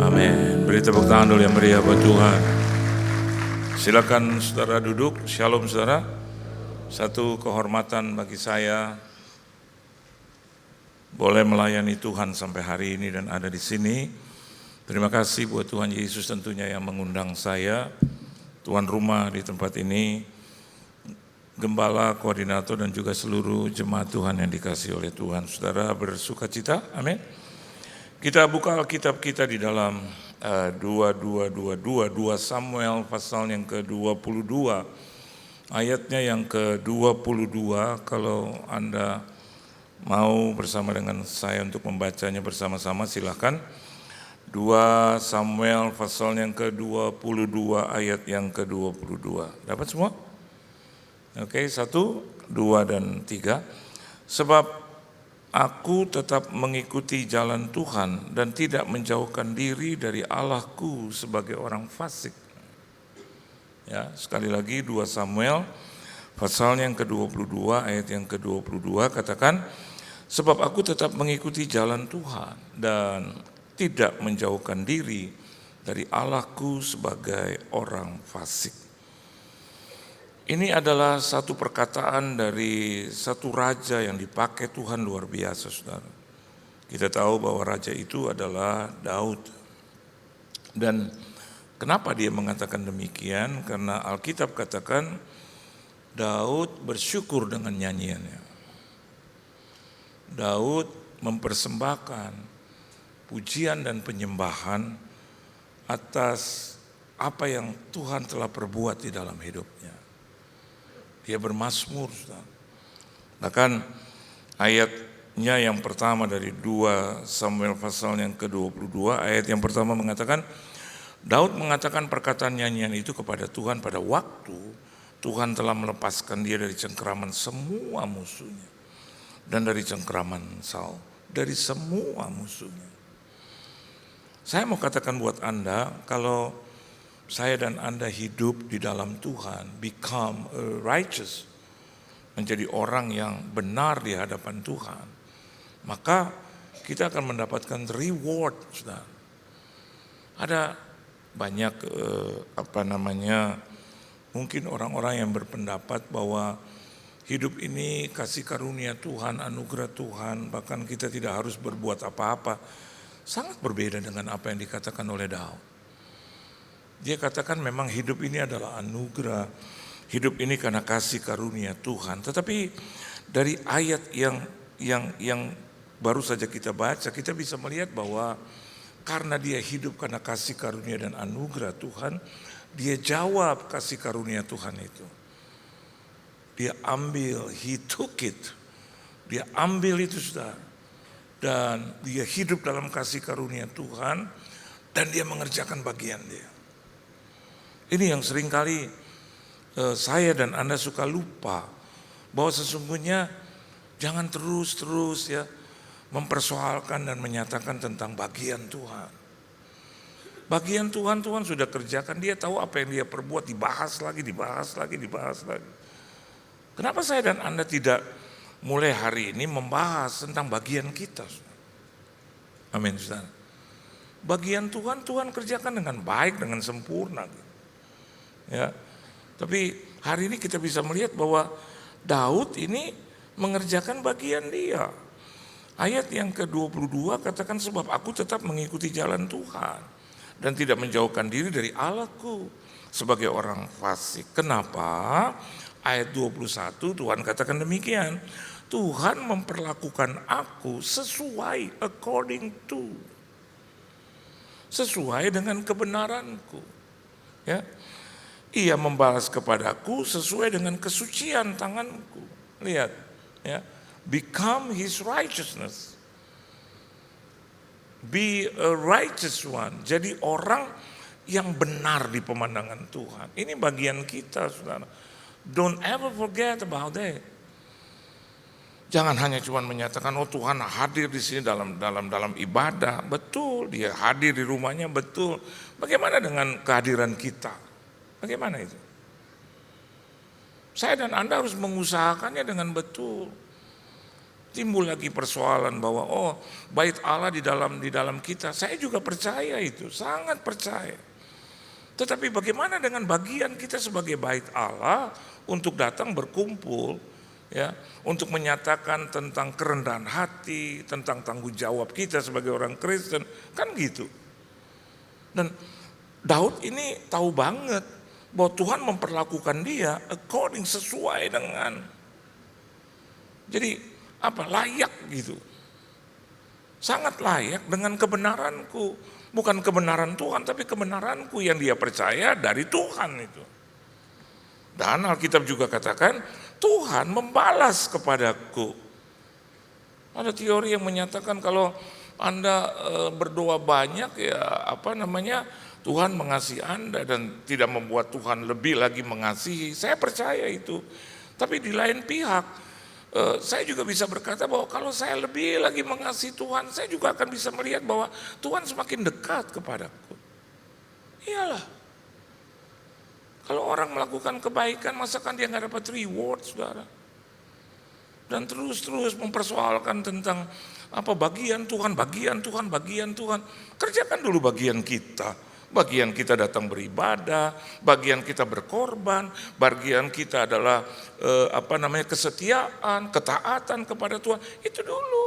Amin. Beri tepuk tangan dulu yang meriah buat Tuhan. Silakan saudara duduk. Shalom saudara. Satu kehormatan bagi saya boleh melayani Tuhan sampai hari ini dan ada di sini. Terima kasih buat Tuhan Yesus tentunya yang mengundang saya, tuan rumah di tempat ini, gembala, koordinator dan juga seluruh jemaat Tuhan yang dikasihi oleh Tuhan. Saudara bersuka cita, amin. Kita buka Alkitab kita di dalam 2 Samuel pasal yang ke-22, ayatnya yang ke-22. Kalau Anda mau bersama dengan saya untuk membacanya bersama-sama, silakan. 2 Samuel pasal yang ke-22 ayat yang ke-22. Dapat semua? Oke, 1, 2, dan 3. Sebab aku tetap mengikuti jalan Tuhan dan tidak menjauhkan diri dari Allahku sebagai orang fasik. Ya, sekali lagi 2 Samuel pasal yang ke-22 ayat yang ke-22 katakan, sebab aku tetap mengikuti jalan Tuhan dan tidak menjauhkan diri dari Allahku sebagai orang fasik. Ini adalah satu perkataan dari satu raja yang dipakai Tuhan luar biasa, saudara. Kita tahu bahwa raja itu adalah Daud. Dan kenapa dia mengatakan demikian? Karena Alkitab katakan Daud bersyukur dengan nyanyiannya. Daud mempersembahkan pujian dan penyembahan atas apa yang Tuhan telah perbuat di dalam hidupnya. Dia bermazmur. Bahkan ayatnya yang pertama dari 2 Samuel pasal yang ke-22, ayat yang pertama mengatakan, Daud mengatakan perkataan nyanyian itu kepada Tuhan pada waktu Tuhan telah melepaskan dia dari cengkeraman semua musuhnya. Dan dari cengkeraman Saul, dari semua musuhnya. Saya mau katakan buat Anda, kalau saya dan Anda hidup di dalam Tuhan, become righteous, menjadi orang yang benar di hadapan Tuhan, maka kita akan mendapatkan reward. Saudara. Ada banyak mungkin orang-orang yang berpendapat bahwa hidup ini kasih karunia Tuhan, anugerah Tuhan, bahkan kita tidak harus berbuat apa-apa. Sangat berbeda dengan apa yang dikatakan oleh Daud. Dia katakan memang hidup ini adalah anugerah, hidup ini karena kasih karunia Tuhan. Tetapi dari ayat yang baru saja kita baca, kita bisa melihat bahwa karena dia hidup karena kasih karunia dan anugerah Tuhan, dia jawab kasih karunia Tuhan itu. Dia ambil, he took it. Dia ambil itu, saudara. Dan dia hidup dalam kasih karunia Tuhan dan dia mengerjakan bagian dia. Ini yang seringkali saya dan Anda suka lupa bahwa sesungguhnya jangan terus ya mempersoalkan dan menyatakan tentang bagian Tuhan. Bagian Tuhan sudah kerjakan, dia tahu apa yang dia perbuat, dibahas lagi. Kenapa saya dan Anda tidak mulai hari ini membahas tentang bagian kita? Amin, saudara. Bagian Tuhan kerjakan dengan baik, dengan sempurna. Ya, tapi hari ini kita bisa melihat bahwa Daud ini mengerjakan bagian dia. Ayat yang ke-22 katakan, sebab aku tetap mengikuti jalan Tuhan dan tidak menjauhkan diri dari Allahku sebagai orang fasik. Kenapa? Ayat 21 Tuhan katakan demikian, Tuhan memperlakukan aku sesuai dengan kebenaranku. Ya, Ia membalas kepadaku sesuai dengan kesucian tanganku. Lihat, ya, become His righteousness. Be a righteous one. Jadi orang yang benar di pemandangan Tuhan. Ini bagian kita, saudara. Don't ever forget about that. Jangan hanya cuma menyatakan, oh Tuhan hadir di sini dalam ibadah. Betul. betul, dia hadir di rumahnya betul. Bagaimana dengan kehadiran kita? Bagaimana itu? Saya dan Anda harus mengusahakannya dengan betul. Timbul lagi persoalan bahwa bait Allah di dalam kita. Saya juga percaya itu, sangat percaya. Tetapi bagaimana dengan bagian kita sebagai bait Allah untuk datang berkumpul, ya, untuk menyatakan tentang kerendahan hati, tentang tanggung jawab kita sebagai orang Kristen, kan gitu. Dan Daud ini tahu banget bahwa Tuhan memperlakukan dia according, sesuai dengan, jadi layak gitu. Sangat layak dengan kebenaranku. Bukan kebenaran Tuhan, tapi kebenaranku yang dia percaya dari Tuhan itu. Dan Alkitab juga katakan, Tuhan membalas kepadaku. Ada teori yang menyatakan kalau Anda berdoa banyak, ya Tuhan mengasihi Anda dan tidak membuat Tuhan lebih lagi mengasihi. Saya percaya itu. Tapi di lain pihak, saya juga bisa berkata bahwa kalau saya lebih lagi mengasihi Tuhan, saya juga akan bisa melihat bahwa Tuhan semakin dekat kepadaku. Iyalah. Kalau orang melakukan kebaikan, masakan dia nggak dapat reward, saudara? Dan terus mempersoalkan tentang bagian Tuhan. Kerjakan dulu bagian kita. Bagian kita datang beribadah, bagian kita berkorban, bagian kita adalah kesetiaan, ketaatan kepada Tuhan. Itu dulu.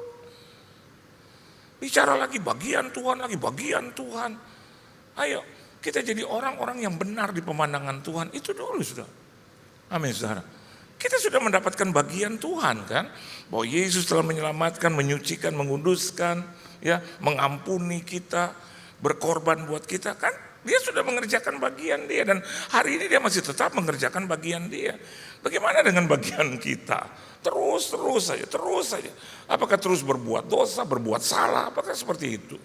Bicara lagi bagian Tuhan. Ayo, kita jadi orang-orang yang benar di pemandangan Tuhan. Itu dulu, sudah. Amin, saudara. Kita sudah mendapatkan bagian Tuhan, kan? Bahwa Yesus telah menyelamatkan, menyucikan, menguduskan, ya, mengampuni kita, berkorban buat kita, kan? Dia sudah mengerjakan bagian dia, dan hari ini dia masih tetap mengerjakan bagian dia. Bagaimana dengan bagian kita? Terus saja. Apakah terus berbuat dosa, berbuat salah? Apakah seperti itu?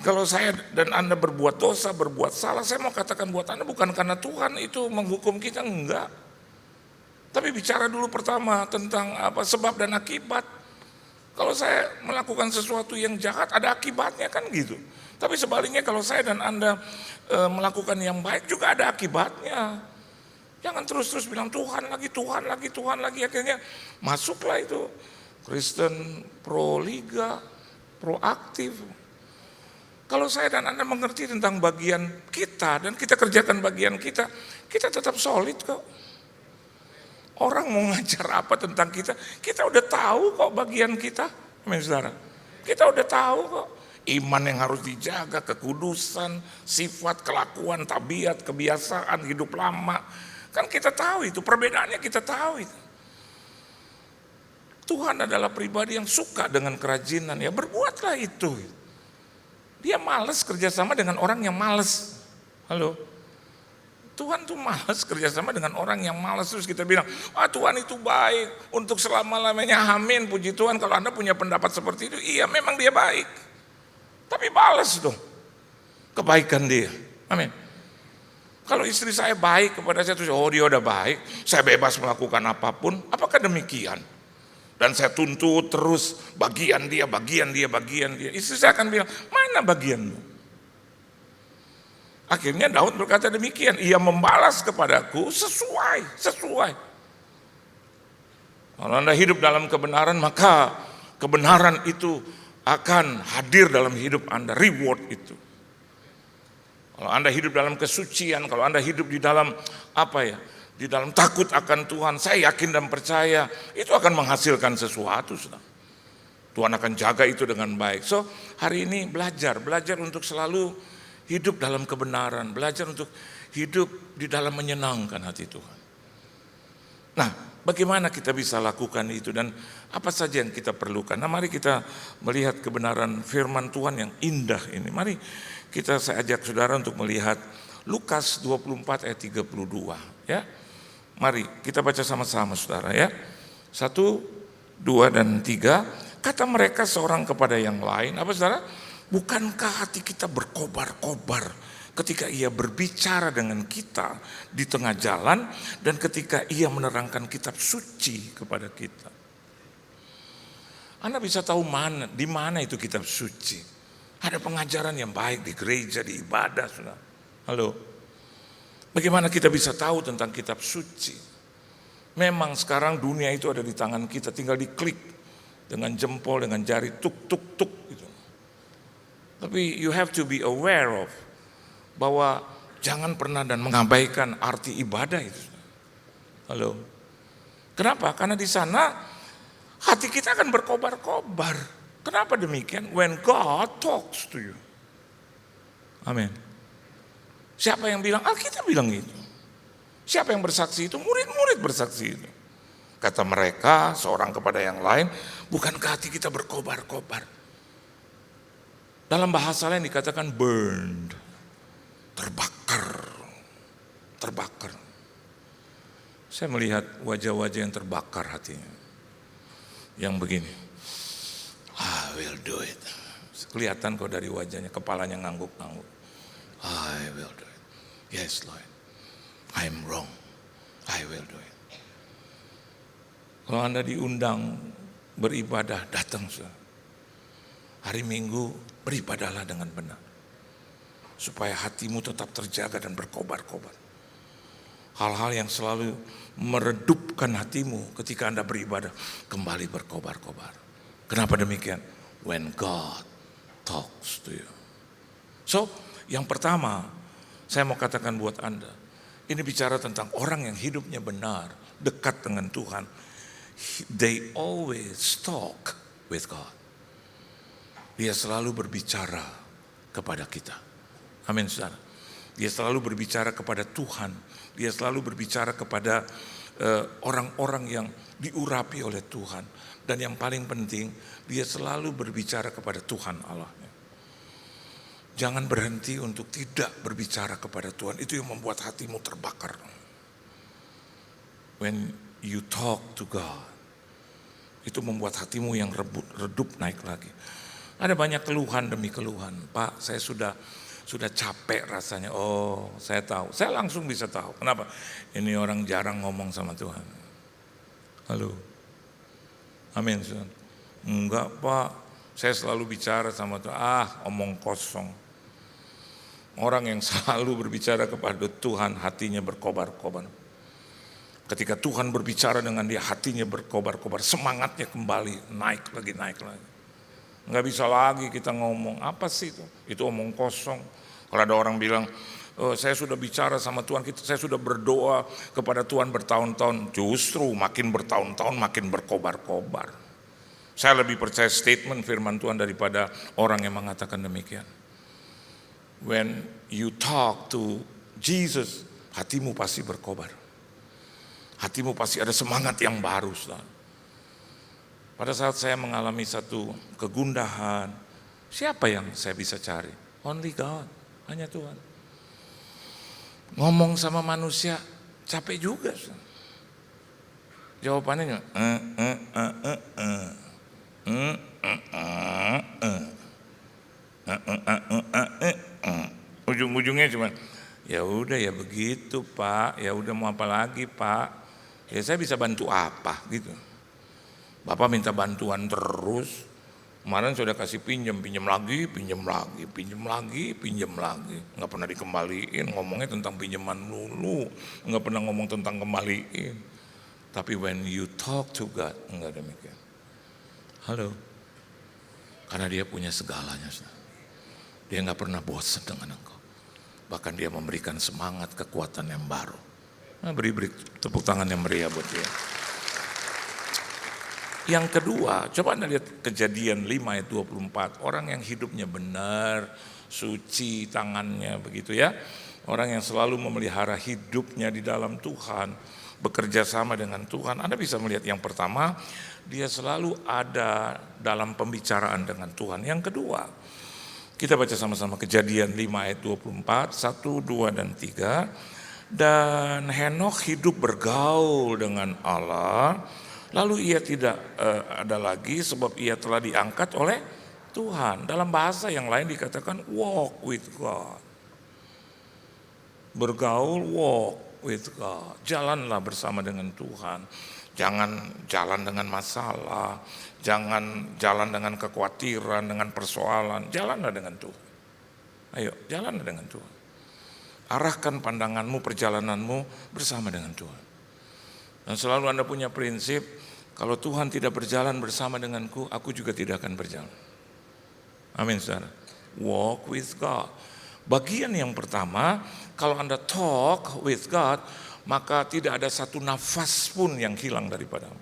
Kalau saya dan Anda berbuat dosa, berbuat salah, saya mau katakan buat Anda bukan karena Tuhan itu menghukum kita, enggak. Tapi bicara dulu pertama tentang sebab dan akibat. Kalau saya melakukan sesuatu yang jahat, ada akibatnya, kan gitu. Tapi sebaliknya kalau saya dan Anda melakukan yang baik juga ada akibatnya. Jangan terus bilang Tuhan lagi. Akhirnya masuklah itu Kristen pro-liga, proaktif. Kalau saya dan Anda mengerti tentang bagian kita dan kita kerjakan bagian kita tetap solid kok. Orang mau ngajar apa tentang kita udah tahu kok bagian kita, saudara. Kita udah tahu kok. Iman yang harus dijaga, kekudusan, sifat, kelakuan, tabiat, kebiasaan, hidup lama. Kan kita tahu itu, perbedaannya kita tahu itu. Tuhan adalah pribadi yang suka dengan kerajinan, ya berbuatlah itu. Dia malas kerjasama dengan orang yang malas. Halo? Tuhan tuh malas kerjasama dengan orang yang malas. Terus kita bilang, Tuhan itu baik untuk selama-lamanya, amin, puji Tuhan. Kalau Anda punya pendapat seperti itu, iya memang dia baik. Tapi balas dong kebaikan dia, amin. Kalau istri saya baik kepada saya, terus dia udah baik, saya bebas melakukan apapun, apakah demikian? Dan saya tuntut terus bagian dia. Istri saya akan bilang, mana bagianmu? Akhirnya Daud berkata demikian, ia membalas kepadaku sesuai. Kalau Anda hidup dalam kebenaran, maka kebenaran itu akan hadir dalam hidup Anda, reward itu. Kalau Anda hidup dalam kesucian, kalau Anda hidup di dalam di dalam takut akan Tuhan, saya yakin dan percaya itu akan menghasilkan sesuatu. Tuhan akan jaga itu dengan baik. So, hari ini belajar untuk selalu hidup dalam kebenaran, belajar untuk hidup di dalam menyenangkan hati Tuhan. Nah, bagaimana kita bisa lakukan itu dan apa saja yang kita perlukan? Nah, mari kita melihat kebenaran firman Tuhan yang indah ini. Mari saya ajak saudara untuk melihat Lukas 24 ayat 32, ya. Mari kita baca sama-sama saudara, ya. 1, 2, dan 3. Kata mereka seorang kepada yang lain, apa saudara? Bukankah hati kita berkobar-kobar ketika ia berbicara dengan kita di tengah jalan dan ketika ia menerangkan kitab suci kepada kita? Anda bisa tahu di mana itu kitab suci. Ada pengajaran yang baik di gereja, di ibadah. Saudara. Halo. Bagaimana kita bisa tahu tentang kitab suci? Memang sekarang dunia itu ada di tangan kita, tinggal diklik dengan jempol, dengan jari, tuk tuk tuk gitu. Tapi you have to be aware of bahwa jangan pernah dan mengabaikan arti ibadah itu. Halo. Kenapa? Karena di sana hati kita akan berkobar-kobar. Kenapa demikian? When God talks to you. Amin. Siapa yang bilang? Alkitab bilang itu. Siapa yang bersaksi itu? Murid-murid bersaksi itu. Kata mereka, seorang kepada yang lain, bukankah hati kita berkobar-kobar? Dalam bahasa lain dikatakan burned, terbakar. Saya melihat wajah-wajah yang terbakar hatinya. Yang begini, I will do it. Kelihatan kok dari wajahnya, kepalanya ngangguk-ngangguk. I will do it. Yes Lord, I'm wrong. I will do it. Kalau Anda diundang beribadah, datang saudara. Hari Minggu beribadahlah dengan benar. Supaya hatimu tetap terjaga dan berkobar-kobar. Hal-hal yang selalu meredupkan hatimu ketika Anda beribadah, kembali berkobar-kobar. Kenapa demikian? When God talks to you. So, yang pertama, saya mau katakan buat Anda, ini bicara tentang orang yang hidupnya benar, dekat dengan Tuhan. They always talk with God. Dia selalu berbicara kepada kita. Amin, saudara. Dia selalu berbicara kepada Tuhan. Dia selalu berbicara kepada orang-orang yang diurapi oleh Tuhan. Dan yang paling penting, dia selalu berbicara kepada Tuhan Allahnya. Jangan berhenti untuk tidak berbicara kepada Tuhan. Itu yang membuat hatimu terbakar. When you talk to God, itu membuat hatimu yang redup naik lagi. Ada banyak keluhan demi keluhan. Pak, saya sudah capek rasanya. Oh, saya tahu. Saya langsung bisa tahu. Kenapa? Ini orang jarang ngomong sama Tuhan. Halo. Amin. Enggak, Pak. Saya selalu bicara sama Tuhan. Omong kosong. Orang yang selalu berbicara kepada Tuhan, hatinya berkobar-kobar. Ketika Tuhan berbicara dengan dia, hatinya berkobar-kobar. Semangatnya kembali, naik lagi. Nggak bisa lagi kita ngomong, apa sih itu? Itu omong kosong. Kalau ada orang bilang, saya sudah bicara sama Tuhan, saya sudah berdoa kepada Tuhan bertahun-tahun. Justru makin bertahun-tahun makin berkobar-kobar. Saya lebih percaya statement firman Tuhan daripada orang yang mengatakan demikian. When you talk to Jesus, hatimu pasti berkobar. Hatimu pasti ada semangat yang baru. Pada saat saya mengalami satu kegundahan, siapa yang saya bisa cari? Only God, hanya Tuhan. Ngomong sama manusia capek juga. Jawabannya ujung-ujungnya cuma ya udah ya begitu Pak, ya udah mau apa lagi Pak? Ya saya bisa bantu apa gitu. Bapak minta bantuan terus. Kemarin sudah kasih pinjam lagi. Nggak pernah dikembaliin, ngomongnya tentang pinjaman dulu. Nggak pernah ngomong tentang kembaliin. Tapi when you talk to God, enggak demikian. Halo. Karena dia punya segalanya. Dia nggak pernah bosan dengan engkau. Bahkan dia memberikan semangat, kekuatan yang baru. Nah, beri tepuk tangan yang meriah buat dia. Yang kedua, coba Anda lihat Kejadian 5 ayat 24. Orang yang hidupnya benar, suci tangannya begitu ya. Orang yang selalu memelihara hidupnya di dalam Tuhan, bekerja sama dengan Tuhan. Anda bisa melihat yang pertama, dia selalu ada dalam pembicaraan dengan Tuhan. Yang kedua, kita baca sama-sama Kejadian 5 ayat 24, 1, 2, dan 3. Dan Henokh hidup bergaul dengan Allah. Lalu ia tidak ada lagi sebab ia telah diangkat oleh Tuhan. Dalam bahasa yang lain dikatakan walk with God. Bergaul, walk with God. Jalanlah bersama dengan Tuhan. Jangan jalan dengan masalah, jangan jalan dengan kekhawatiran, dengan persoalan. Jalanlah dengan Tuhan. Ayo, jalanlah dengan Tuhan. Arahkan pandanganmu, perjalananmu bersama dengan Tuhan. Dan selalu Anda punya prinsip, kalau Tuhan tidak berjalan bersama denganku, aku juga tidak akan berjalan. Amin, saudara. Walk with God. Bagian yang pertama, kalau Anda talk with God, maka tidak ada satu nafas pun yang hilang daripadamu.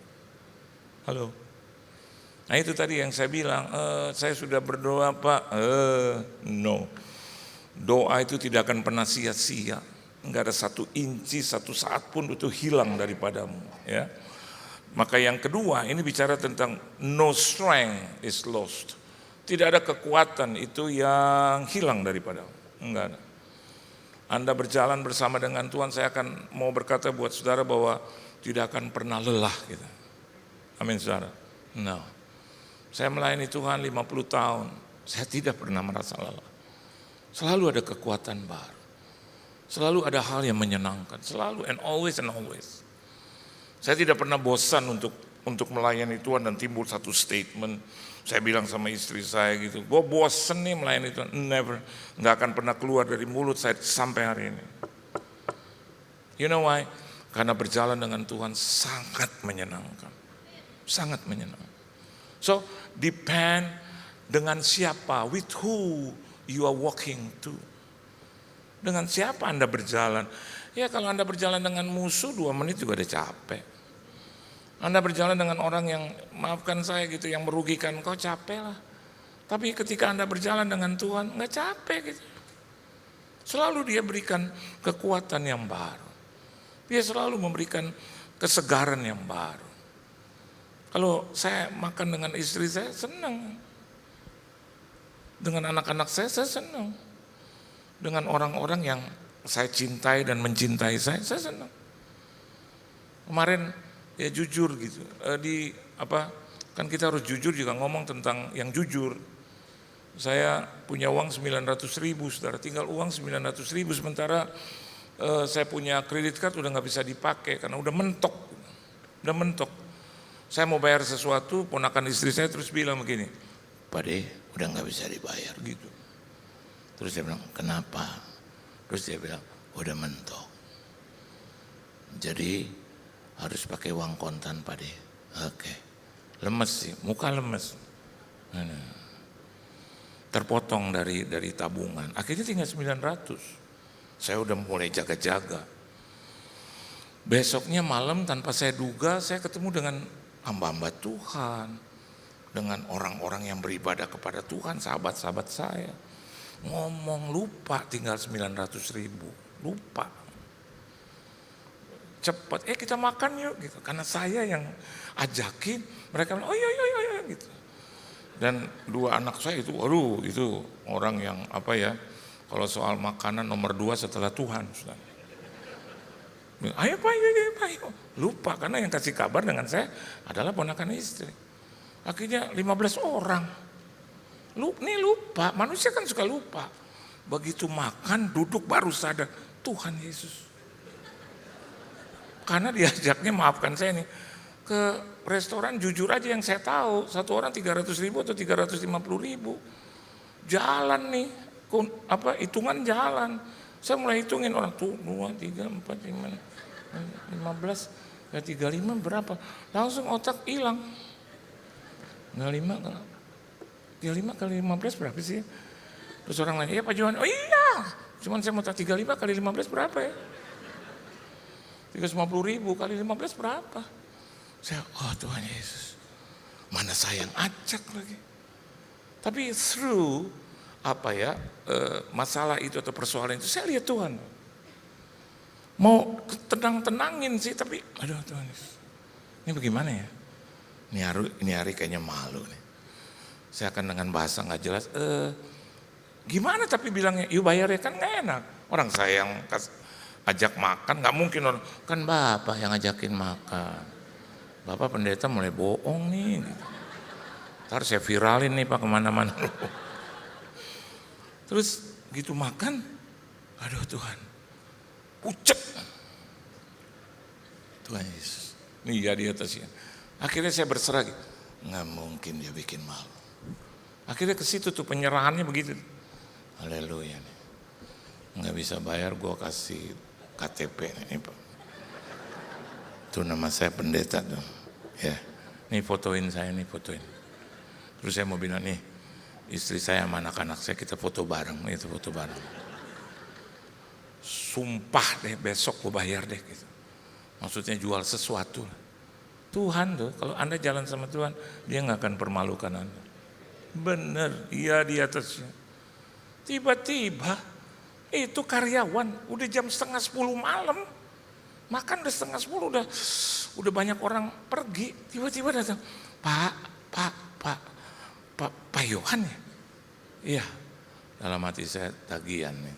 Halo. Nah itu tadi yang saya bilang, saya sudah berdoa Pak. No. Doa itu tidak akan pernah sia-sia. Enggak ada satu inci, satu saat pun itu hilang daripadamu. Ya. Maka yang kedua, ini bicara tentang no strength is lost. Tidak ada kekuatan itu yang hilang daripadamu. Enggak ada. Anda berjalan bersama dengan Tuhan, saya akan mau berkata buat saudara bahwa tidak akan pernah lelah kita. Amin saudara. No. Saya melayani Tuhan 50 tahun, saya tidak pernah merasa lelah. Selalu ada kekuatan baru. Selalu ada hal yang menyenangkan, selalu and always and always. Saya tidak pernah bosan untuk melayani Tuhan dan timbul satu statement. Saya bilang sama istri saya gitu, gue bosen nih melayani Tuhan. Never, gak akan pernah keluar dari mulut saya sampai hari ini. You know why? Karena berjalan dengan Tuhan sangat menyenangkan. Sangat menyenangkan. So, depend dengan siapa, with who you are walking to. Dengan siapa Anda berjalan? Ya kalau Anda berjalan dengan musuh 2 menit juga udah capek. Anda berjalan dengan orang yang, maafkan saya gitu, yang merugikan kau, capek lah. Tapi ketika Anda berjalan dengan Tuhan, nggak capek gitu. Selalu Dia berikan kekuatan yang baru. Dia selalu memberikan kesegaran yang baru. Kalau saya makan dengan istri saya, senang. Dengan anak-anak saya senang. Dengan orang-orang yang saya cintai dan mencintai saya senang. Kemarin ya jujur gitu, kan kita harus jujur juga ngomong tentang yang jujur. Saya punya uang 900.000 saudara, tinggal uang 900.000 sementara saya punya kredit card udah gak bisa dipakai karena udah mentok. Saya mau bayar sesuatu, ponakan istri saya terus bilang begini, Pak De udah gak bisa dibayar gitu. Terus dia bilang kenapa? Terus dia bilang udah mentok. Jadi harus pakai uang kontan Pak De. Oke. Lemes sih, muka lemes. Terpotong dari tabungan. Akhirnya tinggal 900. Saya udah mulai jaga-jaga. Besoknya malam tanpa saya duga saya ketemu dengan hamba-hamba Tuhan. Dengan orang-orang yang beribadah kepada Tuhan, sahabat-sahabat saya. Ngomong lupa tinggal 900.000. Lupa. Cepat, kita makan yuk gitu. Karena saya yang ajakin, mereka bilang, oh iya gitu. Dan 2 anak saya itu, waduh itu orang yang kalau soal makanan nomor 2 setelah Tuhan. Ayo Pak, ayo. Lupa, karena yang kasih kabar dengan saya adalah ponakan istri. Akhirnya 15 orang. Nih lupa, manusia kan suka lupa. Begitu makan, duduk baru sadar, Tuhan Yesus. Karena diajaknya, maafkan saya nih, ke restoran jujur aja yang saya tahu, satu orang 300.000 atau 350.000. Jalan nih, hitungan jalan. Saya mulai hitungin orang tuh 2, 3, 4, 5, 15, 35 berapa? Langsung otak hilang. 35 kali 15 berapa sih? Terus orang lain, ya Pak Johan, oh iya. Cuman saya mau tak 35 kali 15 berapa ya? 350.000 kali 15 berapa? Saya, oh Tuhan Yesus, mana saya yang ajak lagi. Tapi through masalah itu atau persoalan itu, saya lihat Tuhan. Mau tenang-tenangin sih, tapi aduh Tuhan Yesus, ini bagaimana ya? Ini hari kayaknya malu nih. Saya akan dengan bahasa nggak jelas, gimana tapi bilangnya, yuk bayar ya, kan nggak enak. Orang saya yang ajak makan, nggak mungkin orang, kan Bapak yang ngajakin makan. Bapak pendeta mulai bohong nih. Gitu. Ntar saya viralin nih Pak kemana-mana. Terus gitu makan, aduh Tuhan, pucet. Tuhan Yesus, Nih ya di atasnya. Akhirnya saya berserah, nggak mungkin dia bikin malu. Akhirnya ke situ tuh penyerahannya begitu. Haleluya nih. Nggak bisa bayar, gue kasih KTP nih Pak. Tuh nama saya pendeta tuh. Ya, nih fotoin saya, nih fotoin. Terus saya mau bilang nih, istri saya sama anak-anak saya kita foto bareng, itu foto bareng. Sumpah deh besok gue bayar deh gitu. Maksudnya jual sesuatu. Tuhan tuh, kalau Anda jalan sama Tuhan, dia nggak akan permalukan Anda. Bener, iya di atasnya. Tiba-tiba itu karyawan udah jam 9:30 malam. Makan udah 9:30, udah banyak orang pergi. Tiba-tiba datang, Pak Yohan ya? Iya. Dalam hati saya tagihan nih.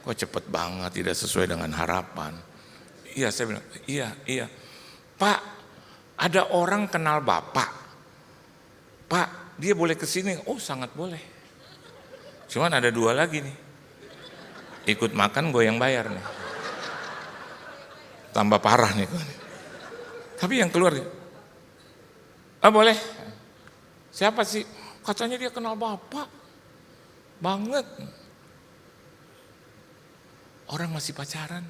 Kok cepet banget, tidak sesuai dengan harapan. Iya, saya bilang, iya. Pak, ada orang kenal Bapak. Pak, dia boleh kesini? Oh sangat boleh. Cuman ada 2 lagi nih. Ikut makan gue yang bayar nih. Tambah parah nih gue. Tapi yang keluar, boleh. Siapa sih? Katanya dia kenal Bapak. Banget. Orang masih pacaran.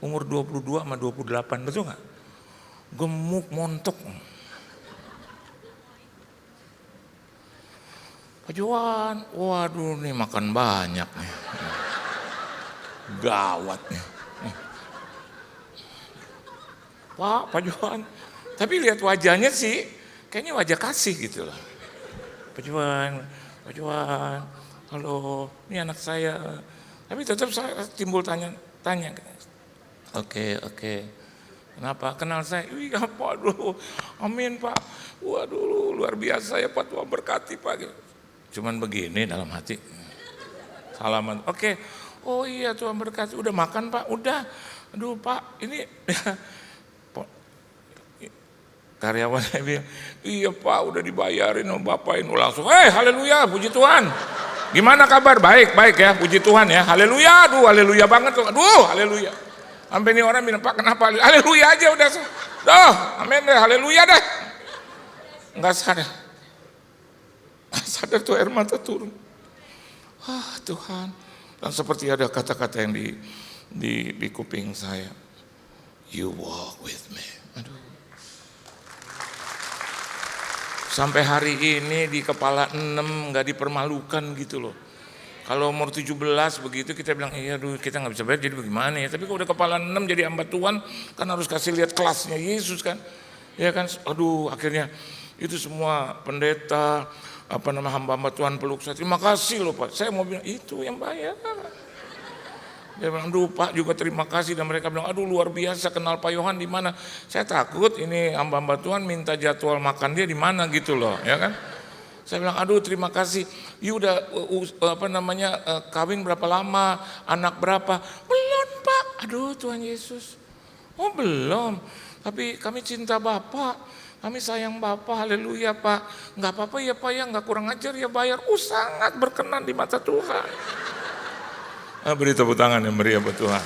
Umur 22 sama 28, betul gak? Gemuk, montok. Pak Johan, waduh nih makan banyak nih. Gawat nih. Pak Johan. Tapi lihat wajahnya sih, kayaknya wajah kasih gitu loh. Pak Johan, halo, ini anak saya. Tapi tetap saya timbul tanya. Oke. Kenapa? Kenal saya? Iya Pak, aduh, amin Pak. Waduh, luar biasa ya Pak, Tuhan berkati Pak. Cuman begini dalam hati. Salaman, oke. Oh iya Tuhan berkati, udah makan Pak? Udah. Aduh Pak, ini karyawan saya bilang, iya Pak udah dibayarin sama Bapak ini. Langsung, haleluya, puji Tuhan. Gimana kabar? Baik ya, puji Tuhan ya. Haleluya, aduh haleluya banget tuh. Aduh haleluya. Sampai ini orang bilang, Pak kenapa? Haleluya aja udah. Doh, amin deh, haleluya deh. Enggak sadar tuh air mata turun. Tuhan. Dan seperti ada kata-kata yang di kuping saya. You walk with me. Aduh. Sampai hari ini di kepala 6 gak dipermalukan gitu loh. Kalau umur 17 begitu kita bilang, iya aduh kita gak bisa bayar jadi bagaimana ya. Tapi kalau udah kepala 6 jadi hamba Tuhan kan harus kasih lihat kelasnya Yesus kan. Ya kan, aduh akhirnya itu semua pendeta, hamba-hamba Tuhan peluk saya. Terima kasih loh Pak, saya mau bilang itu yang bayar. Dia bilang, aduh Pak juga terima kasih. Dan mereka bilang, aduh luar biasa kenal Pak Yohan di mana. Saya takut ini hamba-hamba Tuhan minta jadwal makan dia di mana gitu loh, ya kan. Saya bilang, aduh terima kasih. You udah kawin berapa lama, anak berapa? Belum Pak. Aduh Tuhan Yesus. Oh belum, tapi kami cinta Bapak. Kami sayang Bapak, haleluya Pak. Enggak apa-apa ya Pak ya, enggak kurang ajar ya bayar. Sangat berkenan di mata Tuhan. Beri tepuk tangan yang meriah buat Tuhan.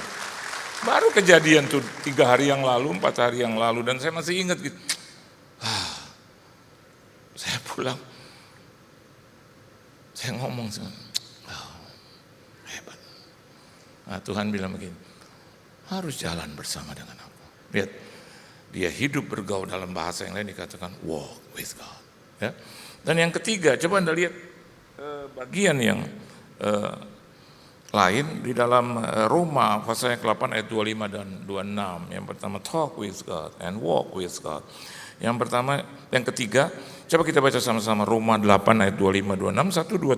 Baru kejadian tuh 3 hari yang lalu, 4 hari yang lalu, dan saya masih ingat gitu. Saya pulang, saya ngomong sama, hebat. Nah, Tuhan bilang begini, harus jalan bersama dengan aku. Lihat, dia hidup bergaul, dalam bahasa yang lain dikatakan walk with God. Ya. Dan yang ketiga, coba Anda lihat bagian yang lain di dalam Roma pasal 8 ayat 25 dan 26. Yang pertama talk with God and walk with God. Yang ketiga, coba kita baca sama-sama Roma 8 ayat 25 26 1 2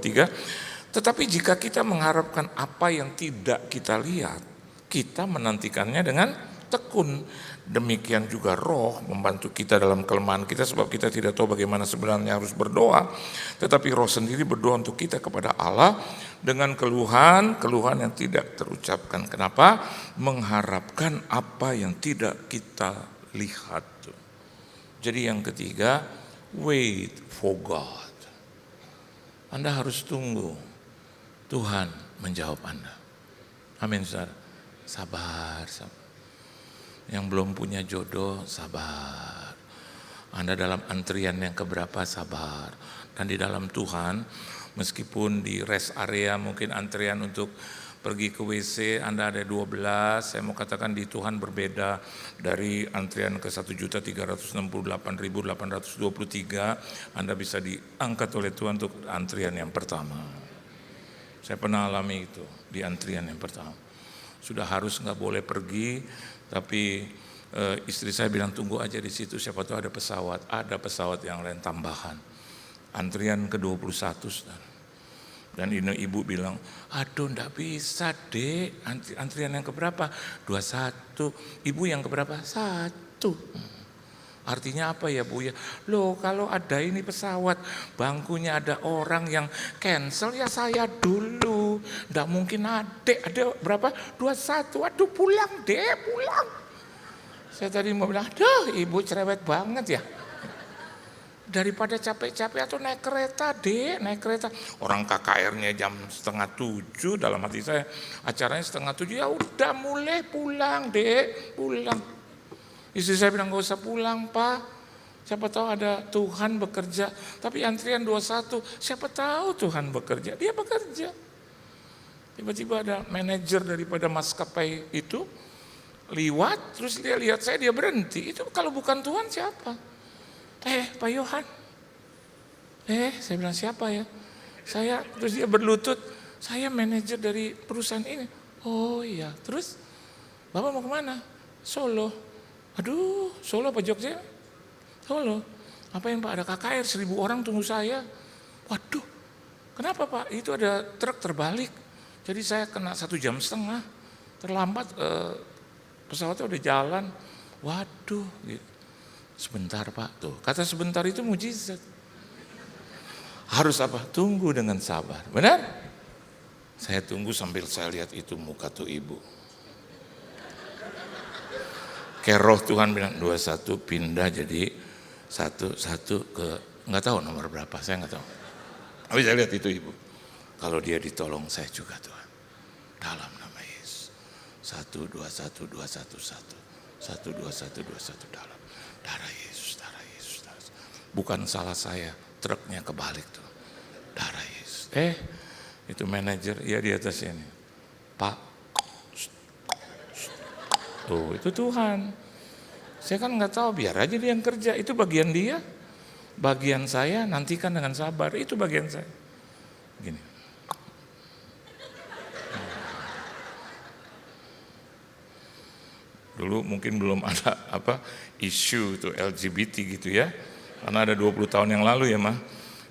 3. Tetapi jika kita mengharapkan apa yang tidak kita lihat, kita menantikannya dengan tekun. Demikian juga Roh membantu kita dalam kelemahan kita, sebab kita tidak tahu bagaimana sebenarnya harus berdoa, tetapi Roh sendiri berdoa untuk kita kepada Allah dengan keluhan yang tidak terucapkan. Kenapa? Mengharapkan apa yang tidak kita lihat. Jadi yang ketiga, wait for God. Anda harus tunggu Tuhan menjawab Anda. Amin, saudara. Sabar. Yang belum punya jodoh, sabar. Anda dalam antrian yang keberapa, sabar. Dan di dalam Tuhan, meskipun di rest area mungkin antrian untuk pergi ke WC Anda ada 12, saya mau katakan di Tuhan berbeda dari antrian ke 1.368.823, Anda bisa diangkat oleh Tuhan untuk antrian yang pertama. Saya pernah alami itu di antrian yang pertama. Sudah harus nggak boleh pergi, tapi istri saya bilang tunggu aja di situ, siapa tahu ada pesawat yang lain tambahan. Antrian ke 21, saudara. Dan ini ibu bilang, aduh enggak bisa dek, antrian yang keberapa? 21, ibu yang keberapa? 1. Artinya apa ya Bu ya? Loh kalau ada ini pesawat, bangkunya ada orang yang cancel ya saya dulu. Enggak mungkin adek, ada berapa? 21, aduh pulang dek, pulang. Saya tadi mau bilang, aduh ibu cerewet banget ya. Daripada capek-capek atau naik kereta dek, naik kereta. Orang KKR-nya jam 6:30, dalam hati saya acaranya 6:30, ya udah mulai pulang dek, pulang. Istri saya bilang gak usah pulang pak, siapa tahu ada Tuhan bekerja. Tapi antrian 21, siapa tahu Tuhan bekerja, dia bekerja. Tiba-tiba ada manajer daripada maskapai itu liwat, terus dia lihat saya, dia berhenti. Itu kalau bukan Tuhan siapa? Pak Yohan. Saya bilang siapa ya? Saya, terus dia berlutut, saya manajer dari perusahaan ini. Oh iya, terus Bapak mau kemana? Solo. Aduh, Solo apa Jogja? Solo. Apa yang Pak, ada KKR 1.000 orang tunggu saya. Waduh, kenapa Pak? Itu ada truk terbalik. Jadi saya kena 1,5 jam. Terlambat, pesawatnya udah jalan. Waduh, gitu. Sebentar Pak, tuh kata sebentar itu mujizat. Harus apa? Tunggu dengan sabar, benar? Saya tunggu sambil saya lihat itu muka tuh ibu. Kayak roh Tuhan bilang 21 pindah jadi 1 ke nggak tahu nomor berapa, saya nggak tahu. Tapi saya lihat itu ibu. Kalau dia ditolong saya juga Tuhan. Dalam nama Yesus. 121 dalam. Darah Yesus. Bukan salah saya, truknya kebalik tuh. Darah Yesus. Itu manajer, ya di atas ini. Pak, tuh itu Tuhan. Saya kan nggak tahu, biar aja dia yang kerja. Itu bagian dia. Bagian saya nantikan dengan sabar. Itu bagian saya. Gini. Dulu mungkin belum ada isu tuh LGBT gitu ya. Karena ada 20 tahun yang lalu ya mah.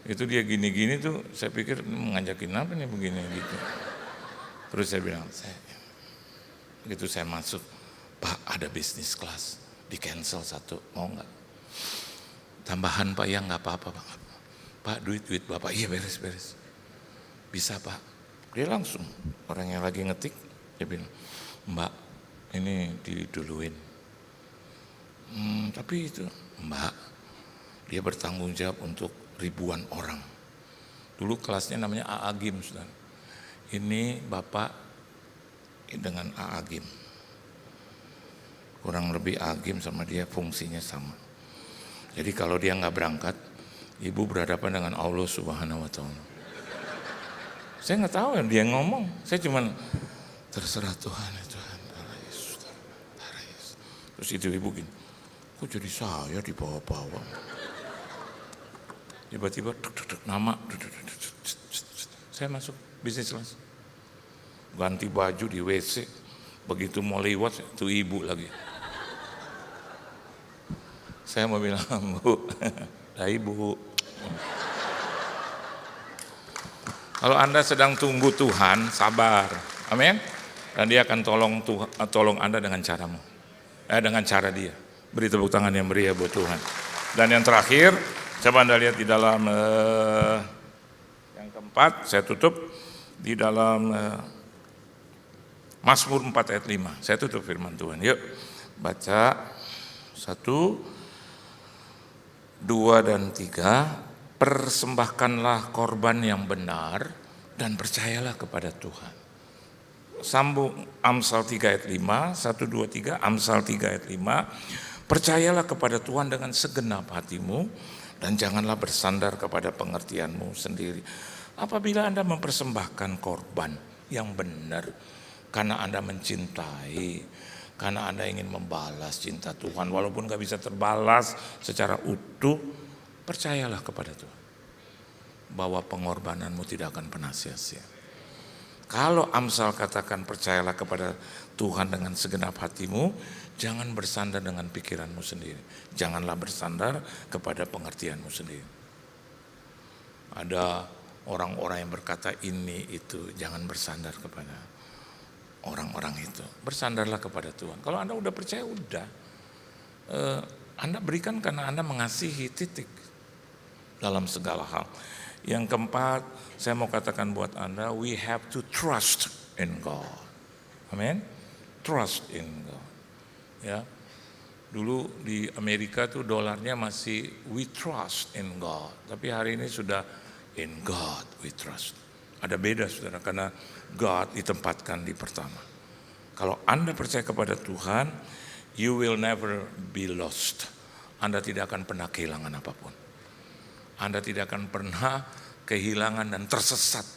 Itu dia gini-gini tuh saya pikir ngajakin apa nih begini gitu. Terus saya bilang, begitu saya masuk, Pak ada bisnis kelas, di cancel 1, mau nggak? Tambahan Pak ya nggak apa-apa Pak. Pak duit Bapak, iya beres. Bisa Pak. Dia langsung, orang yang lagi ngetik, dia bilang, Mbak ini diduluin. Tapi itu Mbak, dia bertanggung jawab untuk ribuan orang. Dulu kelasnya namanya AA Gim, saudara. Ini Bapak dengan AA Gim. Kurang lebih AA Gim sama dia fungsinya sama. Jadi kalau dia nggak berangkat, ibu berhadapan dengan Allah Subhanahu Wa Taala. Saya nggak tahu yang dia ngomong. Saya cuman terserah Tuhan. Terus itu ibu gini, kok jadi saya dibawa-bawa? Tiba-tiba nama, saya masuk bisnis kelas. Ganti baju di WC, begitu mau lewat itu ibu lagi. Saya mau bilang, Bu, ibu. Kalau Anda sedang tunggu Tuhan, sabar, amin. Dan dia akan tolong Anda dengan caramu. Dengan cara dia. Beri tepuk tangan yang meriah buat Tuhan. Dan yang terakhir, coba Anda lihat di dalam yang keempat, saya tutup di dalam Mazmur 4 ayat 5. Saya tutup firman Tuhan. Yuk baca 1, 2 dan 3. Persembahkanlah korban yang benar dan percayalah kepada Tuhan. sambung Amsal 3 ayat 5, 1, 2, 3, Amsal 3 ayat 5. Percayalah kepada Tuhan dengan segenap hatimu dan janganlah bersandar kepada pengertianmu sendiri. Apabila Anda mempersembahkan korban yang benar, karena Anda mencintai, karena Anda ingin membalas cinta Tuhan, walaupun gak bisa terbalas secara utuh, percayalah kepada Tuhan bahwa pengorbananmu tidak akan pernah sia-sia. Kalau Amsal katakan percayalah kepada Tuhan dengan segenap hatimu, jangan bersandar dengan pikiranmu sendiri. Janganlah bersandar kepada pengertianmu sendiri. Ada orang-orang yang berkata ini itu, jangan bersandar kepada orang-orang itu. Bersandarlah kepada Tuhan. Kalau Anda udah percaya, udah. Anda berikan karena Anda mengasihi, titik. Dalam segala hal. Yang keempat, saya mau katakan buat Anda, we have to trust in God. Amin. Trust in God. Ya. Dulu di Amerika tuh dolarnya masih we trust in God. Tapi hari ini sudah in God we trust. Ada beda saudara, karena God ditempatkan di pertama. Kalau Anda percaya kepada Tuhan, you will never be lost. Anda tidak akan pernah kehilangan apapun. Anda tidak akan pernah kehilangan dan tersesat.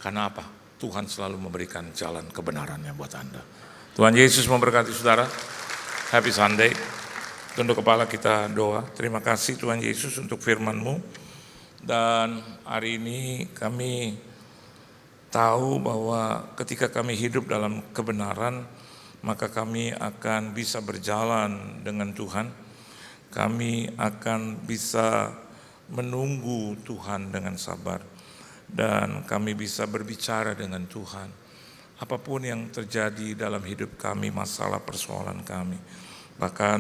Karena apa? Tuhan selalu memberikan jalan kebenarannya buat Anda. Tuhan Yesus memberkati saudara. Happy Sunday. Tunduk kepala kita doa. Terima kasih Tuhan Yesus untuk firman-Mu. Dan hari ini kami tahu bahwa ketika kami hidup dalam kebenaran, maka kami akan bisa berjalan dengan Tuhan. Kami akan bisa menunggu Tuhan dengan sabar. Dan kami bisa berbicara dengan Tuhan. Apapun yang terjadi dalam hidup kami, masalah persoalan kami. Bahkan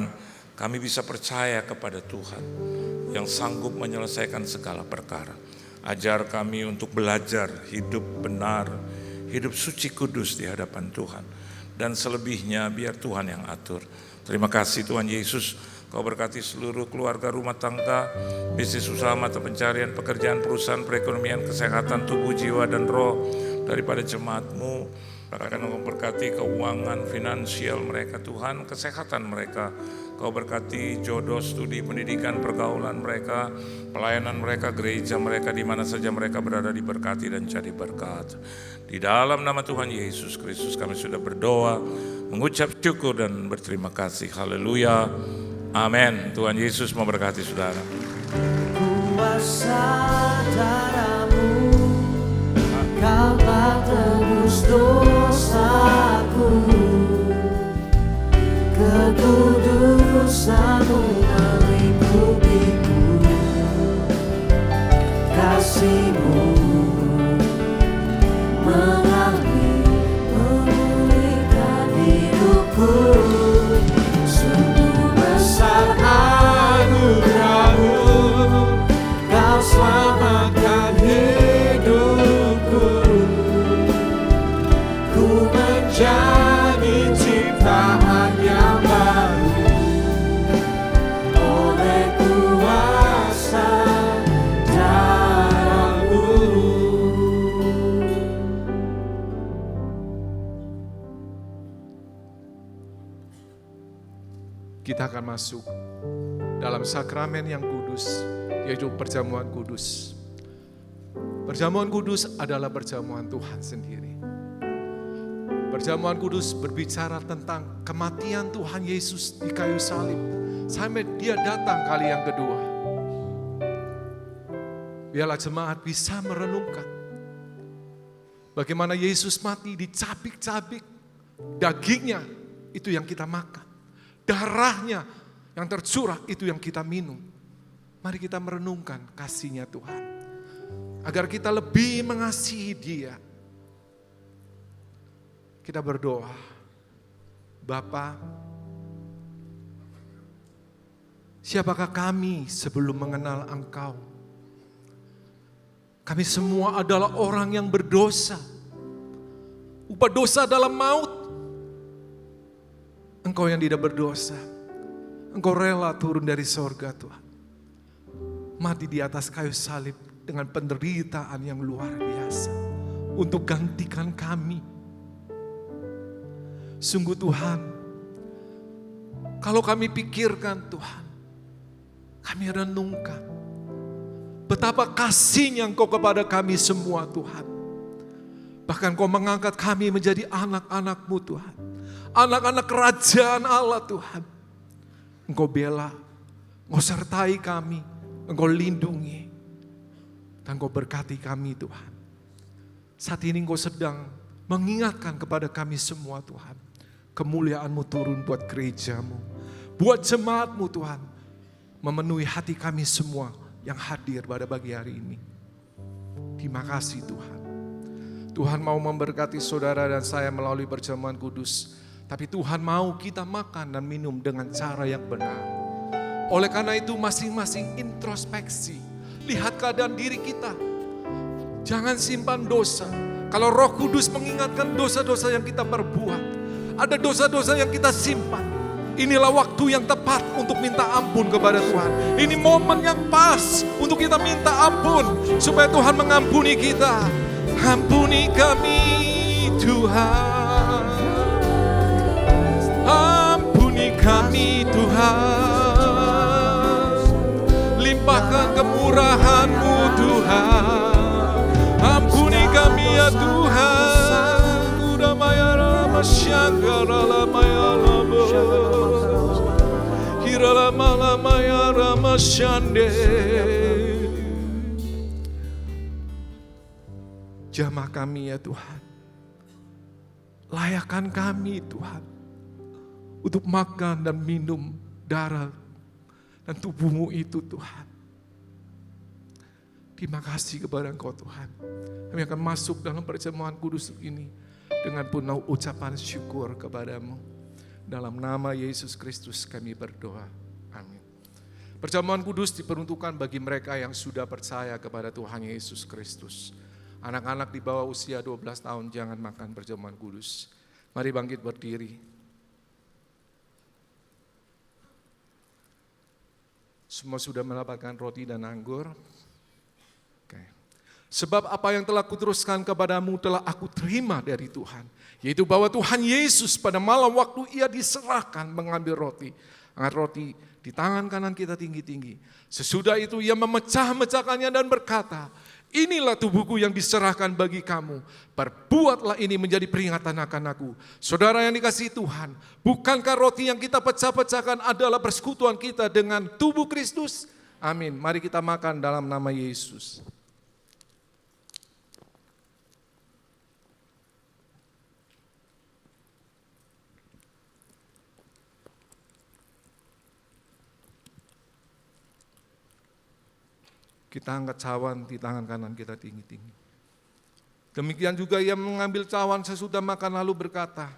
kami bisa percaya kepada Tuhan yang sanggup menyelesaikan segala perkara. Ajar kami untuk belajar hidup benar, hidup suci kudus di hadapan Tuhan. Dan selebihnya biar Tuhan yang atur. Terima kasih Tuhan Yesus. Kau berkati seluruh keluarga, rumah tangga, bisnis usaha, mata pencarian, pekerjaan, perusahaan, perekonomian, kesehatan, tubuh, jiwa, dan roh daripada jemaat-Mu. Bahkan Kau berkati keuangan, finansial mereka Tuhan, kesehatan mereka. Kau berkati jodoh, studi, pendidikan, pergaulan mereka, pelayanan mereka, gereja mereka, di mana saja mereka berada diberkati dan jadi berkat. Di dalam nama Tuhan Yesus Kristus kami sudah berdoa, mengucap syukur dan berterima kasih. Haleluya. Amin. Tuhan Yesus memberkati saudara. Kuasa darah-Mu, Kau telah tebus dosaku. Kekudusan-Mu melingkupiku. Kasih-Mu mengalir, memulihkan hidupku. Kau selamatkan hidupku. Ku menjadi ciptaan yang baru oleh kuasa darah-Mu. Kita akan masuk dalam sakramen yang kudus, yaitu perjamuan kudus. Perjamuan kudus adalah perjamuan Tuhan sendiri. Perjamuan kudus berbicara tentang kematian Tuhan Yesus di kayu salib sampai Dia datang kali yang kedua. Biarlah jemaat bisa merenungkan bagaimana Yesus mati dicabik-cabik, dagingnya itu yang kita makan, darahnya yang tercurah itu yang kita minum. Mari kita merenungkan kasih-Nya Tuhan. Agar kita lebih mengasihi Dia. Kita berdoa. Bapa, siapakah kami sebelum mengenal Engkau? Kami semua adalah orang yang berdosa. Upah dosa dalam maut. Engkau yang tidak berdosa. Engkau rela turun dari sorga Tuhan. Mati di atas kayu salib dengan penderitaan yang luar biasa. Untuk gantikan kami. Sungguh Tuhan, kalau kami pikirkan Tuhan, kami renungkan betapa kasihnya Engkau kepada kami semua Tuhan. Bahkan Engkau mengangkat kami menjadi anak-anak-Mu Tuhan. Anak-anak kerajaan Allah Tuhan. Engkau bela, Engkau sertai kami, Engkau lindungi, dan Engkau berkati kami Tuhan. Saat ini Engkau sedang mengingatkan kepada kami semua Tuhan. Kemuliaan-Mu turun buat gereja-Mu, buat jemaat-Mu Tuhan. Memenuhi hati kami semua yang hadir pada pagi hari ini. Terima kasih Tuhan. Tuhan mau memberkati saudara dan saya melalui perjamuan kudus. Tapi Tuhan mau kita makan dan minum dengan cara yang benar. Oleh karena itu masing-masing introspeksi. Lihat keadaan diri kita. Jangan simpan dosa. Kalau Roh Kudus mengingatkan dosa-dosa yang kita perbuat. Ada dosa-dosa yang kita simpan. Inilah waktu yang tepat untuk minta ampun kepada Tuhan. Ini momen yang pas untuk kita minta ampun. Supaya Tuhan mengampuni kita. Ampuni kami Tuhan. Ampuni kami Tuhan. Limpahkan kemurahan-Mu Tuhan. Ampuni kami ya Tuhan. Jamah kami ya Tuhan. Layakkan kami Tuhan untuk makan dan minum darah dan tubuh-Mu itu Tuhan. Terima kasih kepada Engkau Tuhan. Kami akan masuk dalam perjamuan kudus ini dengan penuh ucapan syukur kepada-Mu. Dalam nama Yesus Kristus kami berdoa. Amin. Perjamuan kudus diperuntukkan bagi mereka yang sudah percaya kepada Tuhan Yesus Kristus. Anak-anak di bawah usia 12 tahun jangan makan perjamuan kudus. Mari bangkit berdiri. Semua sudah mendapatkan roti dan anggur. Oke. Sebab apa yang telah kuteruskan kepadamu telah aku terima dari Tuhan. Yaitu bahwa Tuhan Yesus pada malam waktu Ia diserahkan mengambil roti. Angkat roti di tangan kanan kita tinggi-tinggi. Sesudah itu Ia memecah-mecahkannya dan berkata, inilah tubuhku yang diserahkan bagi kamu. Perbuatlah ini menjadi peringatan akan aku. Saudara yang dikasihi Tuhan, bukankah roti yang kita pecah-pecahkan adalah persekutuan kita dengan tubuh Kristus? Amin. Mari kita makan dalam nama Yesus. Kita angkat cawan di tangan kanan kita tinggi-tinggi. Demikian juga Ia mengambil cawan sesudah makan lalu berkata,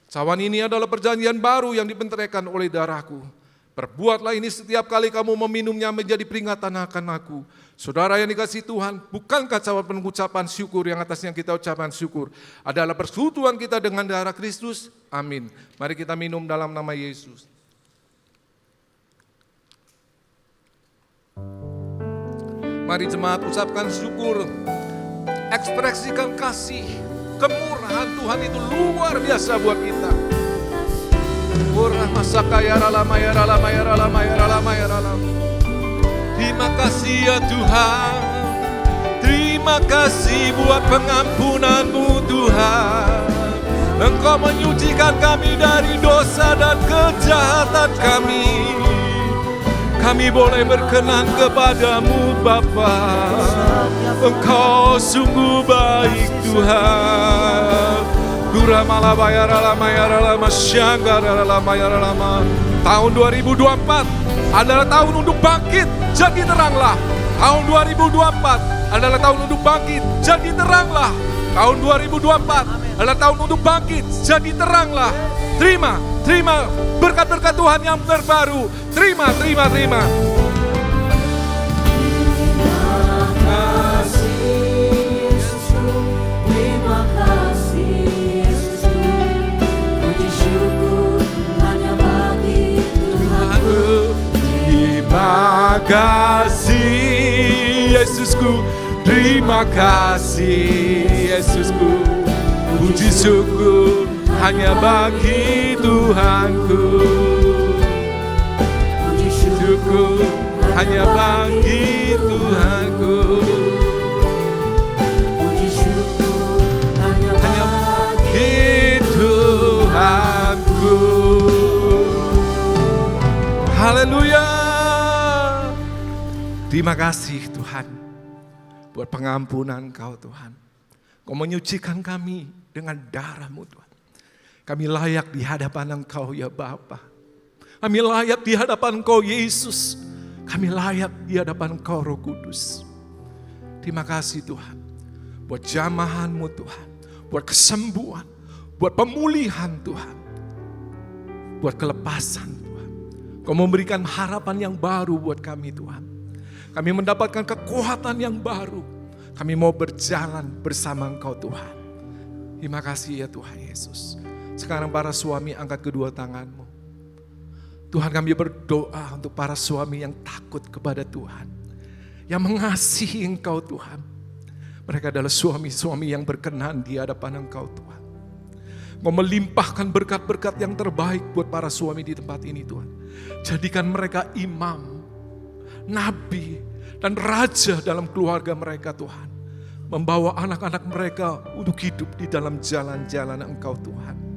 cawan ini adalah perjanjian baru yang dibenteraikan oleh darahku. Perbuatlah ini setiap kali kamu meminumnya menjadi peringatan akan aku. Saudara yang dikasihi Tuhan, bukankah cawan pengucapan syukur yang atasnya kita ucapkan syukur adalah persekutuan kita dengan darah Kristus? Amin. Mari kita minum dalam nama Yesus. Mari jemaat ucapkan syukur, ekspresikan kasih, kemurahan Tuhan itu luar biasa buat kita. Terima kasih ya Tuhan, terima kasih buat pengampunan-Mu Tuhan. Engkau menyucikan kami dari dosa dan kejahatan kami. Kami boleh berkenan kepadamu Bapa. Engkau sungguh baik Tuhan. Tahun 2024 adalah tahun untuk bangkit, jadi teranglah. Tahun 2024 adalah tahun untuk bangkit, jadi teranglah. Tahun 2024 adalah tahun untuk bangkit, jadi teranglah. Terima berkat-berkat Tuhan yang terbaru. Terima. Terima kasih Yesusku, terima kasih Yesusku. Puji syukur hanya bagi Tuhanku. Terima kasih Yesusku, terima kasih Yesusku. Puji syukur hanya bagi Tuhanku. Puji syukur Hanya bagi Tuhanku. Puji syukur hanya bagi Tuhanku. Haleluya. Terima kasih Tuhan buat pengampunan Kau Tuhan. Kau menyucikan kami dengan darah-Mu Tuhan. Kami layak di hadapan Engkau ya Bapa. Kami layak di hadapan Engkau Yesus. Kami layak di hadapan Engkau Roh Kudus. Terima kasih Tuhan buat jamahan-Mu Tuhan. Buat kesembuhan, buat pemulihan Tuhan. Buat kelepasan Tuhan. Kau memberikan harapan yang baru buat kami Tuhan. Kami mendapatkan kekuatan yang baru. Kami mau berjalan bersama Engkau Tuhan. Terima kasih ya Tuhan Yesus. Sekarang para suami angkat kedua tanganmu. Tuhan, kami berdoa untuk para suami yang takut kepada Tuhan. Yang mengasihi Engkau Tuhan. Mereka adalah suami-suami yang berkenan di hadapan Engkau Tuhan. Mau melimpahkan berkat-berkat yang terbaik buat para suami di tempat ini Tuhan. Jadikan mereka imam, nabi, dan raja dalam keluarga mereka Tuhan. Membawa anak-anak mereka untuk hidup di dalam jalan-jalan Engkau Tuhan.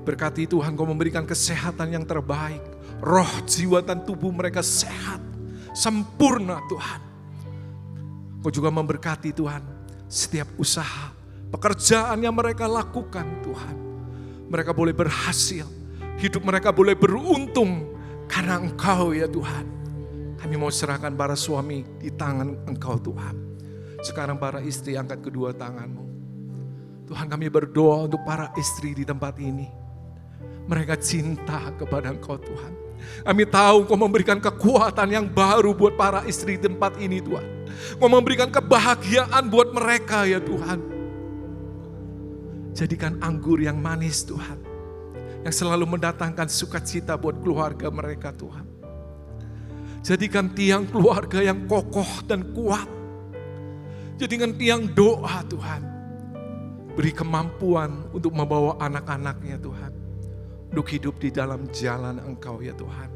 Berkati Tuhan, Kau memberikan kesehatan yang terbaik. Roh, jiwa, dan tubuh mereka sehat, sempurna Tuhan. Kau juga memberkati Tuhan setiap usaha, pekerjaan yang mereka lakukan Tuhan. Mereka boleh berhasil, hidup mereka boleh beruntung karena Engkau ya Tuhan. Kami mau serahkan para suami di tangan Engkau Tuhan. Sekarang para istri angkat kedua tanganmu. Tuhan, kami berdoa untuk para istri di tempat ini. Mereka cinta kepada Engkau Tuhan. Kami tahu Kau memberikan kekuatan yang baru buat para istri di tempat ini Tuhan. Kau memberikan kebahagiaan buat mereka ya Tuhan. Jadikan anggur yang manis Tuhan. Yang selalu mendatangkan sukacita buat keluarga mereka Tuhan. Jadikan tiang keluarga yang kokoh dan kuat. Jadikan tiang doa Tuhan. Beri kemampuan untuk membawa anak-anaknya Tuhan. Untuk hidup di dalam jalan Engkau ya Tuhan.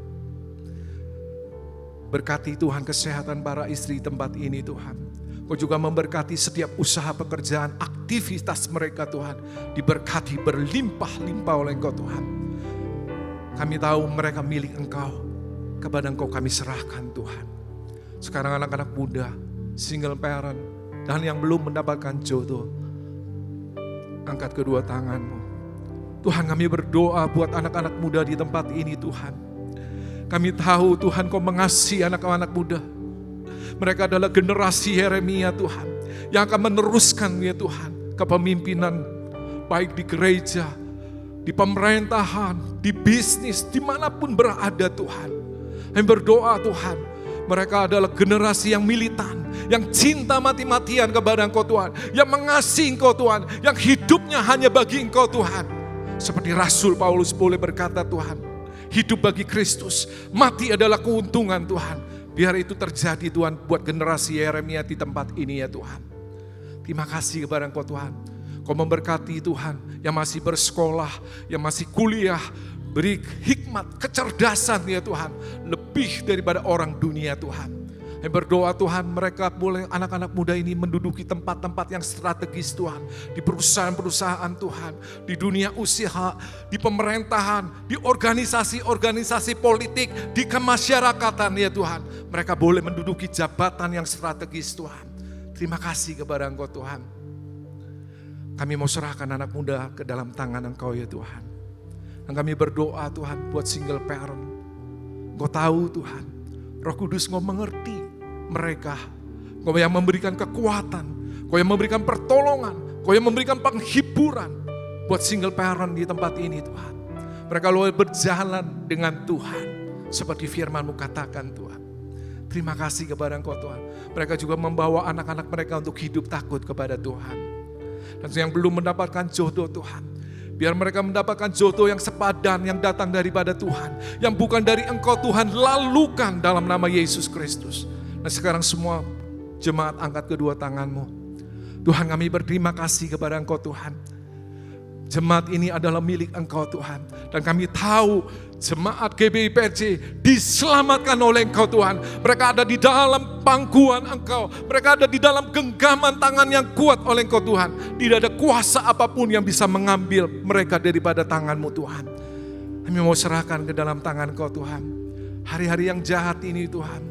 Berkati Tuhan kesehatan para istri tempat ini Tuhan. Kau juga memberkati setiap usaha pekerjaan, aktivitas mereka Tuhan. Diberkati berlimpah-limpah oleh Engkau Tuhan. Kami tahu mereka milik Engkau. Kepada Engkau kami serahkan Tuhan. Sekarang anak-anak muda, single parent, dan yang belum mendapatkan jodoh. Angkat kedua tanganmu. Tuhan, kami berdoa buat anak-anak muda di tempat ini Tuhan. Kami tahu Tuhan Kau mengasihi anak-anak muda. Mereka adalah generasi Yeremia Tuhan. Yang akan meneruskan ya Tuhan kepemimpinan. Baik di gereja, di pemerintahan, di bisnis, dimanapun berada Tuhan. Kami berdoa Tuhan. Mereka adalah generasi yang militan. Yang cinta mati-matian kepada Engkau Tuhan. Yang mengasihi Engkau Tuhan. Yang hidupnya hanya bagi Engkau Tuhan. Seperti Rasul Paulus boleh berkata Tuhan, hidup bagi Kristus, mati adalah keuntungan Tuhan. Biar itu terjadi Tuhan buat generasi Yeremia di tempat ini ya Tuhan. Terima kasih kepada Engkau Tuhan. Kau memberkati Tuhan yang masih bersekolah, yang masih kuliah. Beri hikmat, kecerdasan ya Tuhan. Lebih daripada orang dunia Tuhan. Yang berdoa Tuhan mereka boleh anak-anak muda ini menduduki tempat-tempat yang strategis Tuhan. Di perusahaan-perusahaan Tuhan. Di dunia usaha, di pemerintahan, di organisasi-organisasi politik, di kemasyarakatan ya Tuhan. Mereka boleh menduduki jabatan yang strategis Tuhan. Terima kasih kepada Engkau Tuhan. Kami mau serahkan anak muda ke dalam tangan Engkau ya Tuhan. Dan kami berdoa Tuhan buat single parent. Engkau tahu Tuhan, Roh Kudus Engkau mengerti mereka. Kau yang memberikan kekuatan, Kau yang memberikan pertolongan, Kau yang memberikan penghiburan buat single parent di tempat ini Tuhan. Mereka boleh berjalan dengan Tuhan seperti firman-Mu katakan Tuhan. Terima kasih kepada Engkau Tuhan. Mereka juga membawa anak-anak mereka untuk hidup takut kepada Tuhan. Dan yang belum mendapatkan jodoh Tuhan, biar mereka mendapatkan jodoh yang sepadan, yang datang daripada Tuhan. Yang bukan dari Engkau Tuhan, lalukan dalam nama Yesus Kristus. Nah sekarang semua jemaat angkat kedua tanganmu. Tuhan kami berterima kasih kepada Engkau Tuhan. Jemaat ini adalah milik Engkau Tuhan. Dan kami tahu jemaat GBI PRJ diselamatkan oleh Engkau Tuhan. Mereka ada di dalam pangkuan Engkau. Mereka ada di dalam genggaman tangan yang kuat oleh Engkau Tuhan. Tidak ada kuasa apapun yang bisa mengambil mereka daripada tangan-Mu Tuhan. Kami mau serahkan ke dalam tangan Engkau Tuhan. Hari-hari yang jahat ini Tuhan,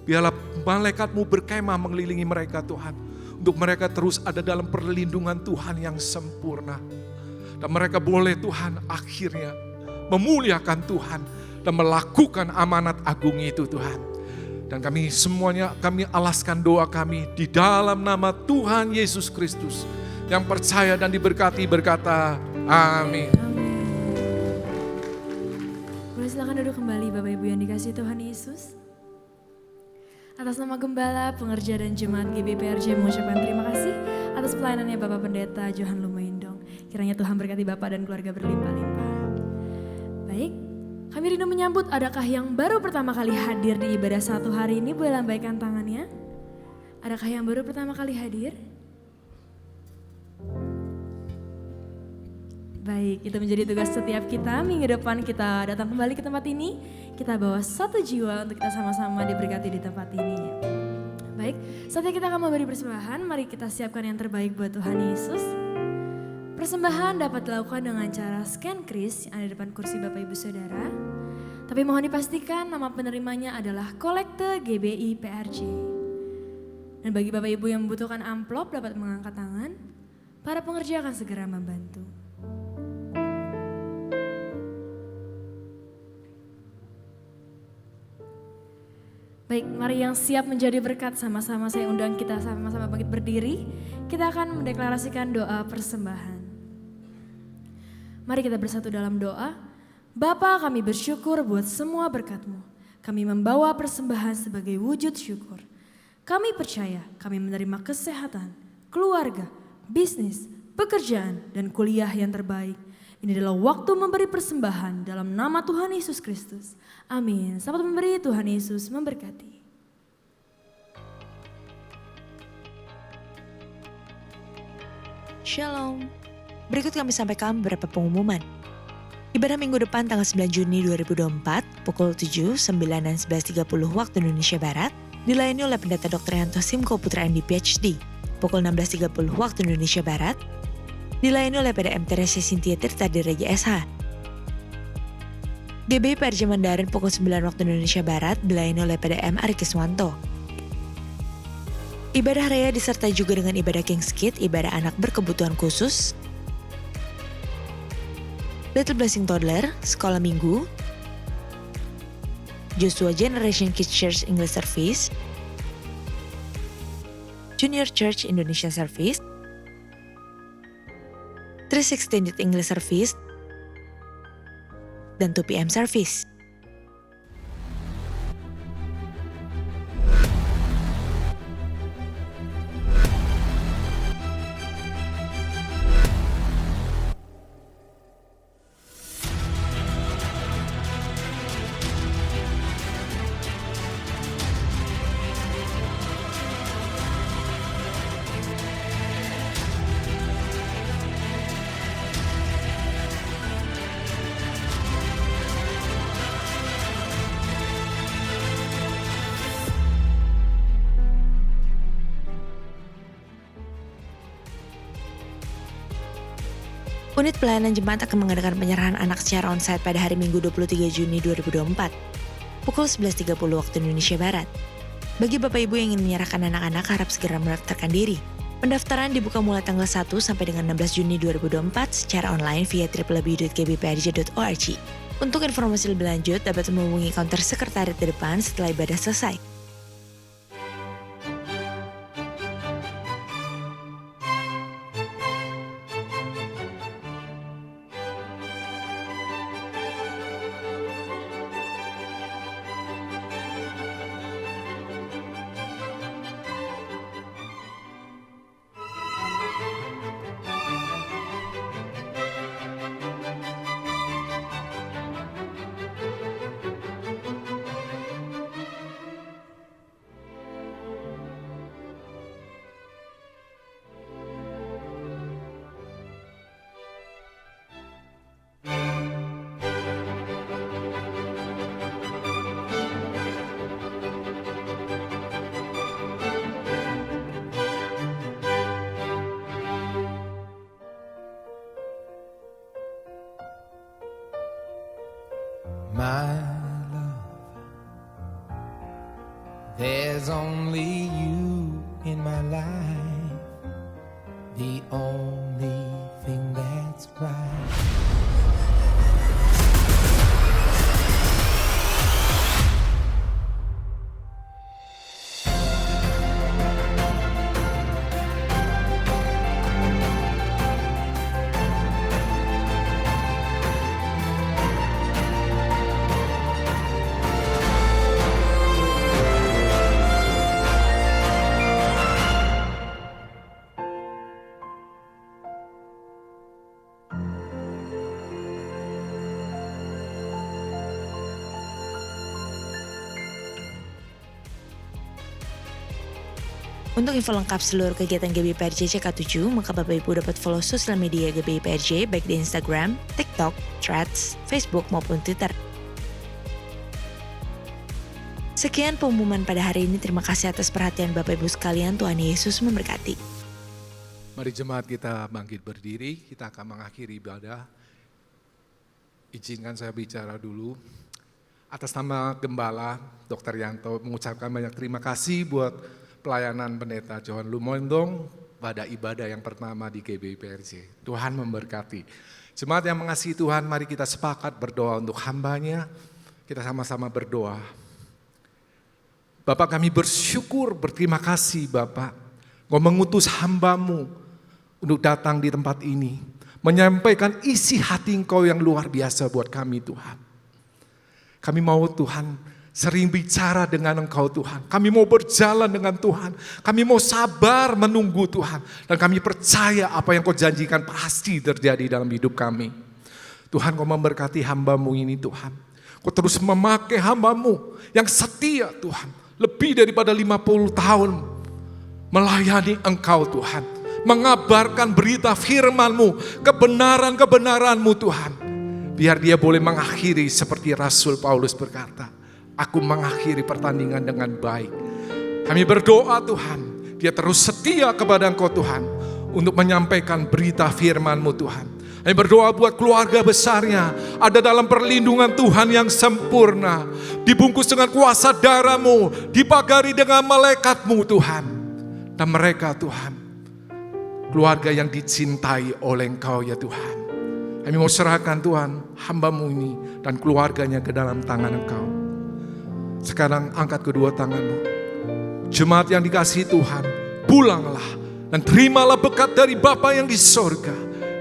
biarlah malaikat-Mu berkemah mengelilingi mereka Tuhan. Untuk mereka terus ada dalam perlindungan Tuhan yang sempurna. Dan mereka boleh Tuhan akhirnya memuliakan Tuhan dan melakukan amanat agung itu Tuhan. Dan kami semuanya, kami alaskan doa kami di dalam nama Tuhan Yesus Kristus yang percaya dan diberkati berkata amin. Boleh silakan duduk kembali Bapak Ibu yang dikasihi Tuhan Yesus. Atas nama Gembala, Pengerja dan Jemaat GBI PRJ mengucapkan terima kasih atas pelayanannya Bapak Pendeta Johan Lumaindong. Kiranya Tuhan berkati Bapak dan keluarga berlimpah-limpah. Baik, kami rindu menyambut adakah yang baru pertama kali hadir di ibadah satu hari ini, boleh lambaikan tangannya. Adakah yang baru pertama kali hadir? Baik, itu menjadi tugas setiap kita. Minggu depan kita datang kembali ke tempat ini. Kita bawa satu jiwa untuk kita sama-sama diberkati di tempat ini. Baik, saatnya kita akan memberi persembahan. Mari kita siapkan yang terbaik buat Tuhan Yesus. Persembahan dapat dilakukan dengan cara scan kris yang ada di depan kursi Bapak Ibu Saudara. Tapi mohon dipastikan nama penerimanya adalah Kolekte GBI PRJ. Dan bagi Bapak Ibu yang membutuhkan amplop dapat mengangkat tangan. Para pengerja akan segera membantu. Baik, mari yang siap menjadi berkat sama-sama saya undang kita sama-sama bangkit berdiri. Kita akan mendeklarasikan doa persembahan. Mari kita bersatu dalam doa. Bapa, kami bersyukur buat semua berkat-Mu. Kami membawa persembahan sebagai wujud syukur. Kami percaya kami menerima kesehatan, keluarga, bisnis, pekerjaan, dan kuliah yang terbaik. Ini adalah waktu memberi persembahan dalam nama Tuhan Yesus Kristus. Amin. Selamat memberi, Tuhan Yesus memberkati. Shalom. Berikut kami sampaikan beberapa pengumuman. Ibadah minggu depan tanggal 9 Juni 2024 pukul 7, 9, dan 11.30 waktu Indonesia Barat dilayani oleh Pendeta Dr. Yanto Simko Putra MD PhD pukul 16.30 waktu Indonesia Barat dilayani oleh PDM Teresa Cynthia Tirta Direja SH. GBI PRJ Mandarin pukul 9 waktu Indonesia Barat dilayani oleh PDM Ari Kiswanto. Ibadah raya disertai juga dengan ibadah King's Kid, ibadah anak berkebutuhan khusus, Little Blessing Toddler, Sekolah Minggu, Joshua Generation Kids Church English Service, Junior Church Indonesia Service, 316 Youth English Service, dan 2 PM Service. Unit pelayanan jemaat akan mengadakan penyerahan anak secara onsite pada hari Minggu 23 Juni 2024, pukul 11.30 waktu Indonesia Barat. Bagi Bapak Ibu yang ingin menyerahkan anak-anak harap segera mendaftarkan diri. Pendaftaran dibuka mulai tanggal 1 sampai dengan 16 Juni 2024 secara online via www.gbprj.org. Untuk informasi lebih lanjut dapat menghubungi counter sekretariat di depan setelah ibadah selesai. my love. There's only you in my life, the only thing that's right. Untuk info lengkap seluruh kegiatan GBIPRJ CK7, maka Bapak Ibu dapat follow sosial media GBIPRJ baik di Instagram, TikTok, Threads, Facebook maupun Twitter. Sekian pengumuman pada hari ini. Terima kasih atas perhatian Bapak Ibu sekalian. Tuhan Yesus memberkati. Mari jemaat kita bangkit berdiri, kita akan mengakhiri ibadah. Izinkan saya bicara dulu. Atas nama Gembala, Dr. Yanto mengucapkan banyak terima kasih buat pelayanan Pendeta Johan Lumondong pada ibadah yang pertama di GBIPRJ. Tuhan memberkati. Jemaat yang mengasihi Tuhan, mari kita sepakat berdoa untuk hamba-Nya. Kita sama-sama berdoa. Bapak, kami bersyukur, berterima kasih Bapak. Engkau mengutus hamba-Mu untuk datang di tempat ini, menyampaikan isi hati Engkau yang luar biasa buat kami Tuhan. Kami mau Tuhan sering bicara dengan Engkau Tuhan. Kami mau berjalan dengan Tuhan. Kami mau sabar menunggu Tuhan. Dan kami percaya apa yang Kau janjikan pasti terjadi dalam hidup kami. Tuhan, Kau memberkati hamba-Mu ini Tuhan. Kau terus memakai hamba-Mu yang setia Tuhan. Lebih daripada 50 tahun melayani Engkau Tuhan. Mengabarkan berita firman-Mu, kebenaran-kebenaran-Mu Tuhan. Biar dia boleh mengakhiri seperti Rasul Paulus berkata, aku mengakhiri pertandingan dengan baik. Kami berdoa Tuhan, dia terus setia kepada Engkau Tuhan untuk menyampaikan berita firman-Mu Tuhan. Kami berdoa buat keluarga besarnya, ada dalam perlindungan Tuhan yang sempurna. Dibungkus dengan kuasa darah-Mu, dipagari dengan malaikat-Mu Tuhan. Dan mereka Tuhan, keluarga yang dicintai oleh Engkau ya Tuhan. Kami mau serahkan Tuhan hamba-Mu ini dan keluarganya ke dalam tangan Engkau. Sekarang angkat kedua tanganmu. Jemaat yang dikasihi Tuhan, pulanglah dan terimalah berkat dari Bapa yang di sorga.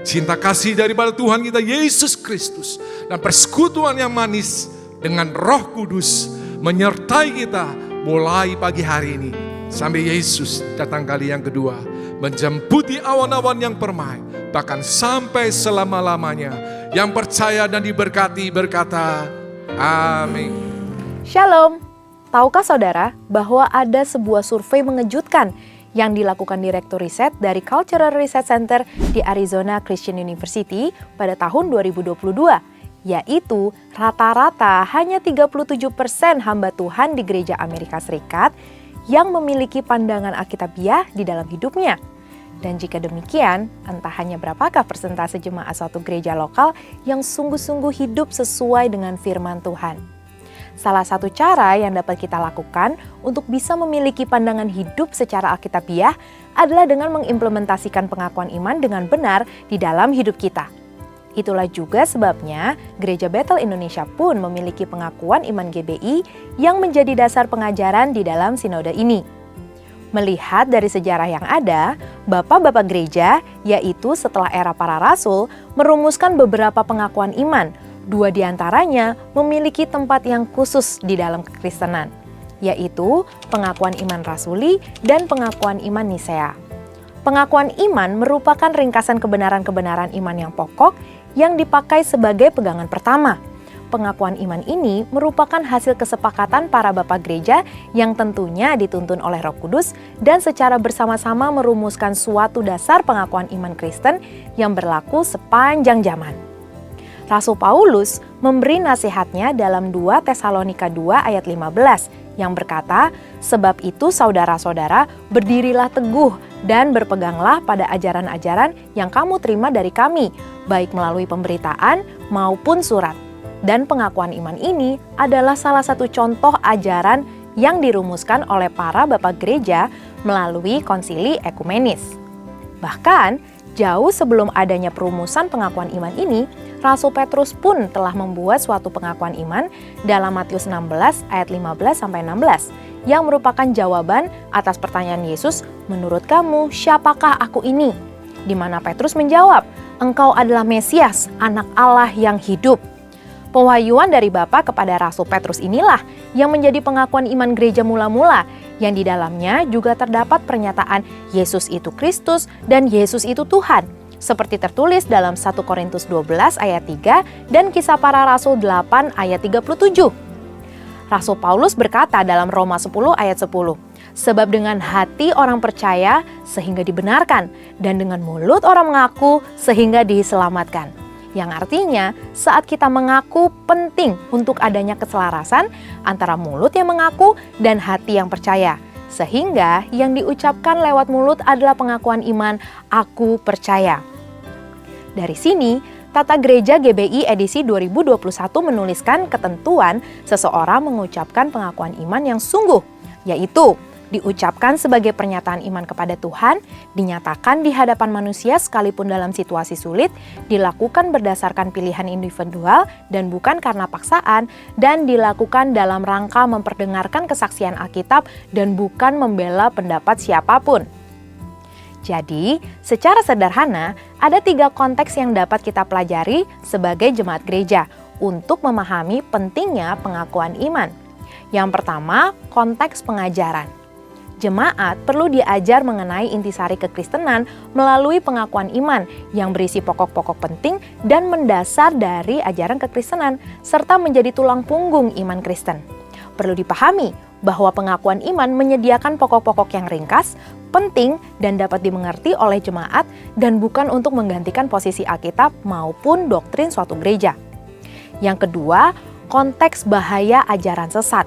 Cinta kasih daripada Tuhan kita Yesus Kristus dan persekutuan yang manis dengan Roh Kudus menyertai kita mulai pagi hari ini sampai Yesus datang kali yang kedua, menjemputi awan-awan yang permai, bahkan sampai selama-lamanya. Yang percaya dan diberkati berkata, amin. Shalom, tahukah saudara bahwa ada sebuah survei mengejutkan yang dilakukan Direktur Riset dari Cultural Research Center di Arizona Christian University pada tahun 2022, yaitu rata-rata hanya 37% hamba Tuhan di gereja Amerika Serikat yang memiliki pandangan Alkitabiah di dalam hidupnya. Dan jika demikian, entah hanya berapakah persentase jemaat suatu gereja lokal yang sungguh-sungguh hidup sesuai dengan firman Tuhan. Salah satu cara yang dapat kita lakukan untuk bisa memiliki pandangan hidup secara Alkitabiah adalah dengan mengimplementasikan pengakuan iman dengan benar di dalam hidup kita. Itulah juga sebabnya Gereja Bethel Indonesia pun memiliki pengakuan iman GBI yang menjadi dasar pengajaran di dalam sinode ini. Melihat dari sejarah yang ada, bapak-bapak gereja, yaitu setelah era para rasul, merumuskan beberapa pengakuan iman. 2 diantaranya memiliki tempat yang khusus di dalam kekristenan, yaitu pengakuan iman rasuli dan pengakuan iman Nisea. Pengakuan iman merupakan ringkasan kebenaran-kebenaran iman yang pokok yang dipakai sebagai pegangan pertama. Pengakuan iman ini merupakan hasil kesepakatan para bapak gereja yang tentunya dituntun oleh Roh Kudus dan secara bersama-sama merumuskan suatu dasar pengakuan iman Kristen yang berlaku sepanjang zaman. Rasul Paulus memberi nasihatnya dalam 2 Tesalonika 2 ayat 15 yang berkata, sebab itu saudara-saudara berdirilah teguh dan berpeganglah pada ajaran-ajaran yang kamu terima dari kami, baik melalui pemberitaan maupun surat. Dan pengakuan iman ini adalah salah satu contoh ajaran yang dirumuskan oleh para bapak gereja melalui konsili ekumenis. Bahkan, jauh sebelum adanya perumusan pengakuan iman ini, Rasul Petrus pun telah membuat suatu pengakuan iman dalam Matius 16 ayat 15-16 yang merupakan jawaban atas pertanyaan Yesus, "Menurut kamu, siapakah aku ini?" Di mana Petrus menjawab, "Engkau adalah Mesias, anak Allah yang hidup." Pewahyuan dari Bapa kepada Rasul Petrus inilah yang menjadi pengakuan iman gereja mula-mula, yang di dalamnya juga terdapat pernyataan Yesus itu Kristus dan Yesus itu Tuhan, seperti tertulis dalam 1 Korintus 12 ayat 3 dan Kisah Para Rasul 8 ayat 37. Rasul Paulus berkata dalam Roma 10 ayat 10, "Sebab dengan hati orang percaya sehingga dibenarkan, dan dengan mulut orang mengaku sehingga diselamatkan." Yang artinya saat kita mengaku penting untuk adanya keselarasan antara mulut yang mengaku dan hati yang percaya. Sehingga yang diucapkan lewat mulut adalah pengakuan iman, "Aku percaya." Dari sini, Tata Gereja GBI edisi 2021 menuliskan ketentuan seseorang mengucapkan pengakuan iman yang sungguh, yaitu diucapkan sebagai pernyataan iman kepada Tuhan, dinyatakan di hadapan manusia sekalipun dalam situasi sulit, dilakukan berdasarkan pilihan individual dan bukan karena paksaan, dan dilakukan dalam rangka memperdengarkan kesaksian Alkitab dan bukan membela pendapat siapapun. Jadi, secara sederhana, ada 3 konteks yang dapat kita pelajari sebagai jemaat gereja untuk memahami pentingnya pengakuan iman. Yang pertama, konteks pengajaran. Jemaat perlu diajar mengenai intisari kekristenan melalui pengakuan iman yang berisi pokok-pokok penting dan mendasar dari ajaran kekristenan, serta menjadi tulang punggung iman Kristen. Perlu dipahami bahwa pengakuan iman menyediakan pokok-pokok yang ringkas, penting, dan dapat dimengerti oleh jemaat dan bukan untuk menggantikan posisi Alkitab maupun doktrin suatu gereja. Yang kedua, konteks bahaya ajaran sesat.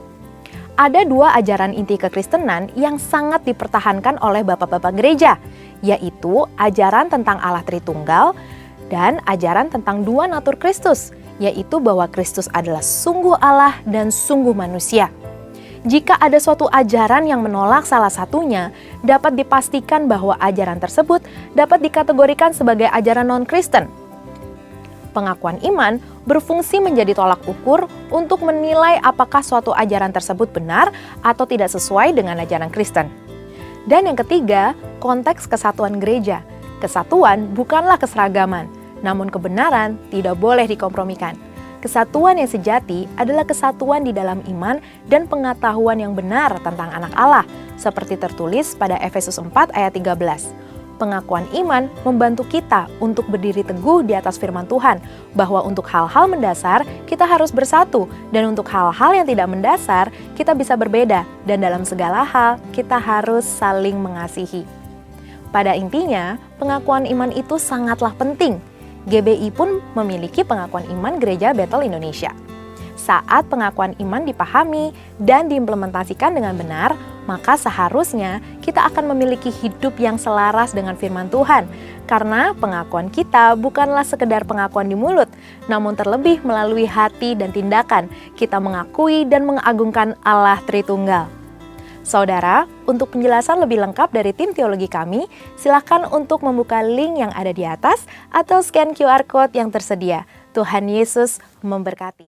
Ada 2 ajaran inti kekristenan yang sangat dipertahankan oleh bapak-bapak gereja, yaitu ajaran tentang Allah Tritunggal dan ajaran tentang 2 natur Kristus, yaitu bahwa Kristus adalah sungguh Allah dan sungguh manusia. Jika ada suatu ajaran yang menolak salah satunya, dapat dipastikan bahwa ajaran tersebut dapat dikategorikan sebagai ajaran non-Kristen. Pengakuan iman berfungsi menjadi tolak ukur untuk menilai apakah suatu ajaran tersebut benar atau tidak sesuai dengan ajaran Kristen. Dan yang ketiga, konteks kesatuan gereja. Kesatuan bukanlah keseragaman, namun kebenaran tidak boleh dikompromikan. Kesatuan yang sejati adalah kesatuan di dalam iman dan pengetahuan yang benar tentang anak Allah, seperti tertulis pada Efesus 4 ayat 13. Pengakuan iman membantu kita untuk berdiri teguh di atas firman Tuhan, bahwa untuk hal-hal mendasar kita harus bersatu, dan untuk hal-hal yang tidak mendasar kita bisa berbeda, dan dalam segala hal kita harus saling mengasihi. Pada intinya, pengakuan iman itu sangatlah penting. GBI pun memiliki pengakuan iman Gereja Bethel Indonesia. Saat pengakuan iman dipahami dan diimplementasikan dengan benar, maka seharusnya kita akan memiliki hidup yang selaras dengan firman Tuhan. Karena pengakuan kita bukanlah sekedar pengakuan di mulut, namun terlebih melalui hati dan tindakan, kita mengakui dan mengagungkan Allah Tritunggal. Saudara, untuk penjelasan lebih lengkap dari tim teologi kami, silakan untuk membuka link yang ada di atas atau scan QR Code yang tersedia. Tuhan Yesus memberkati.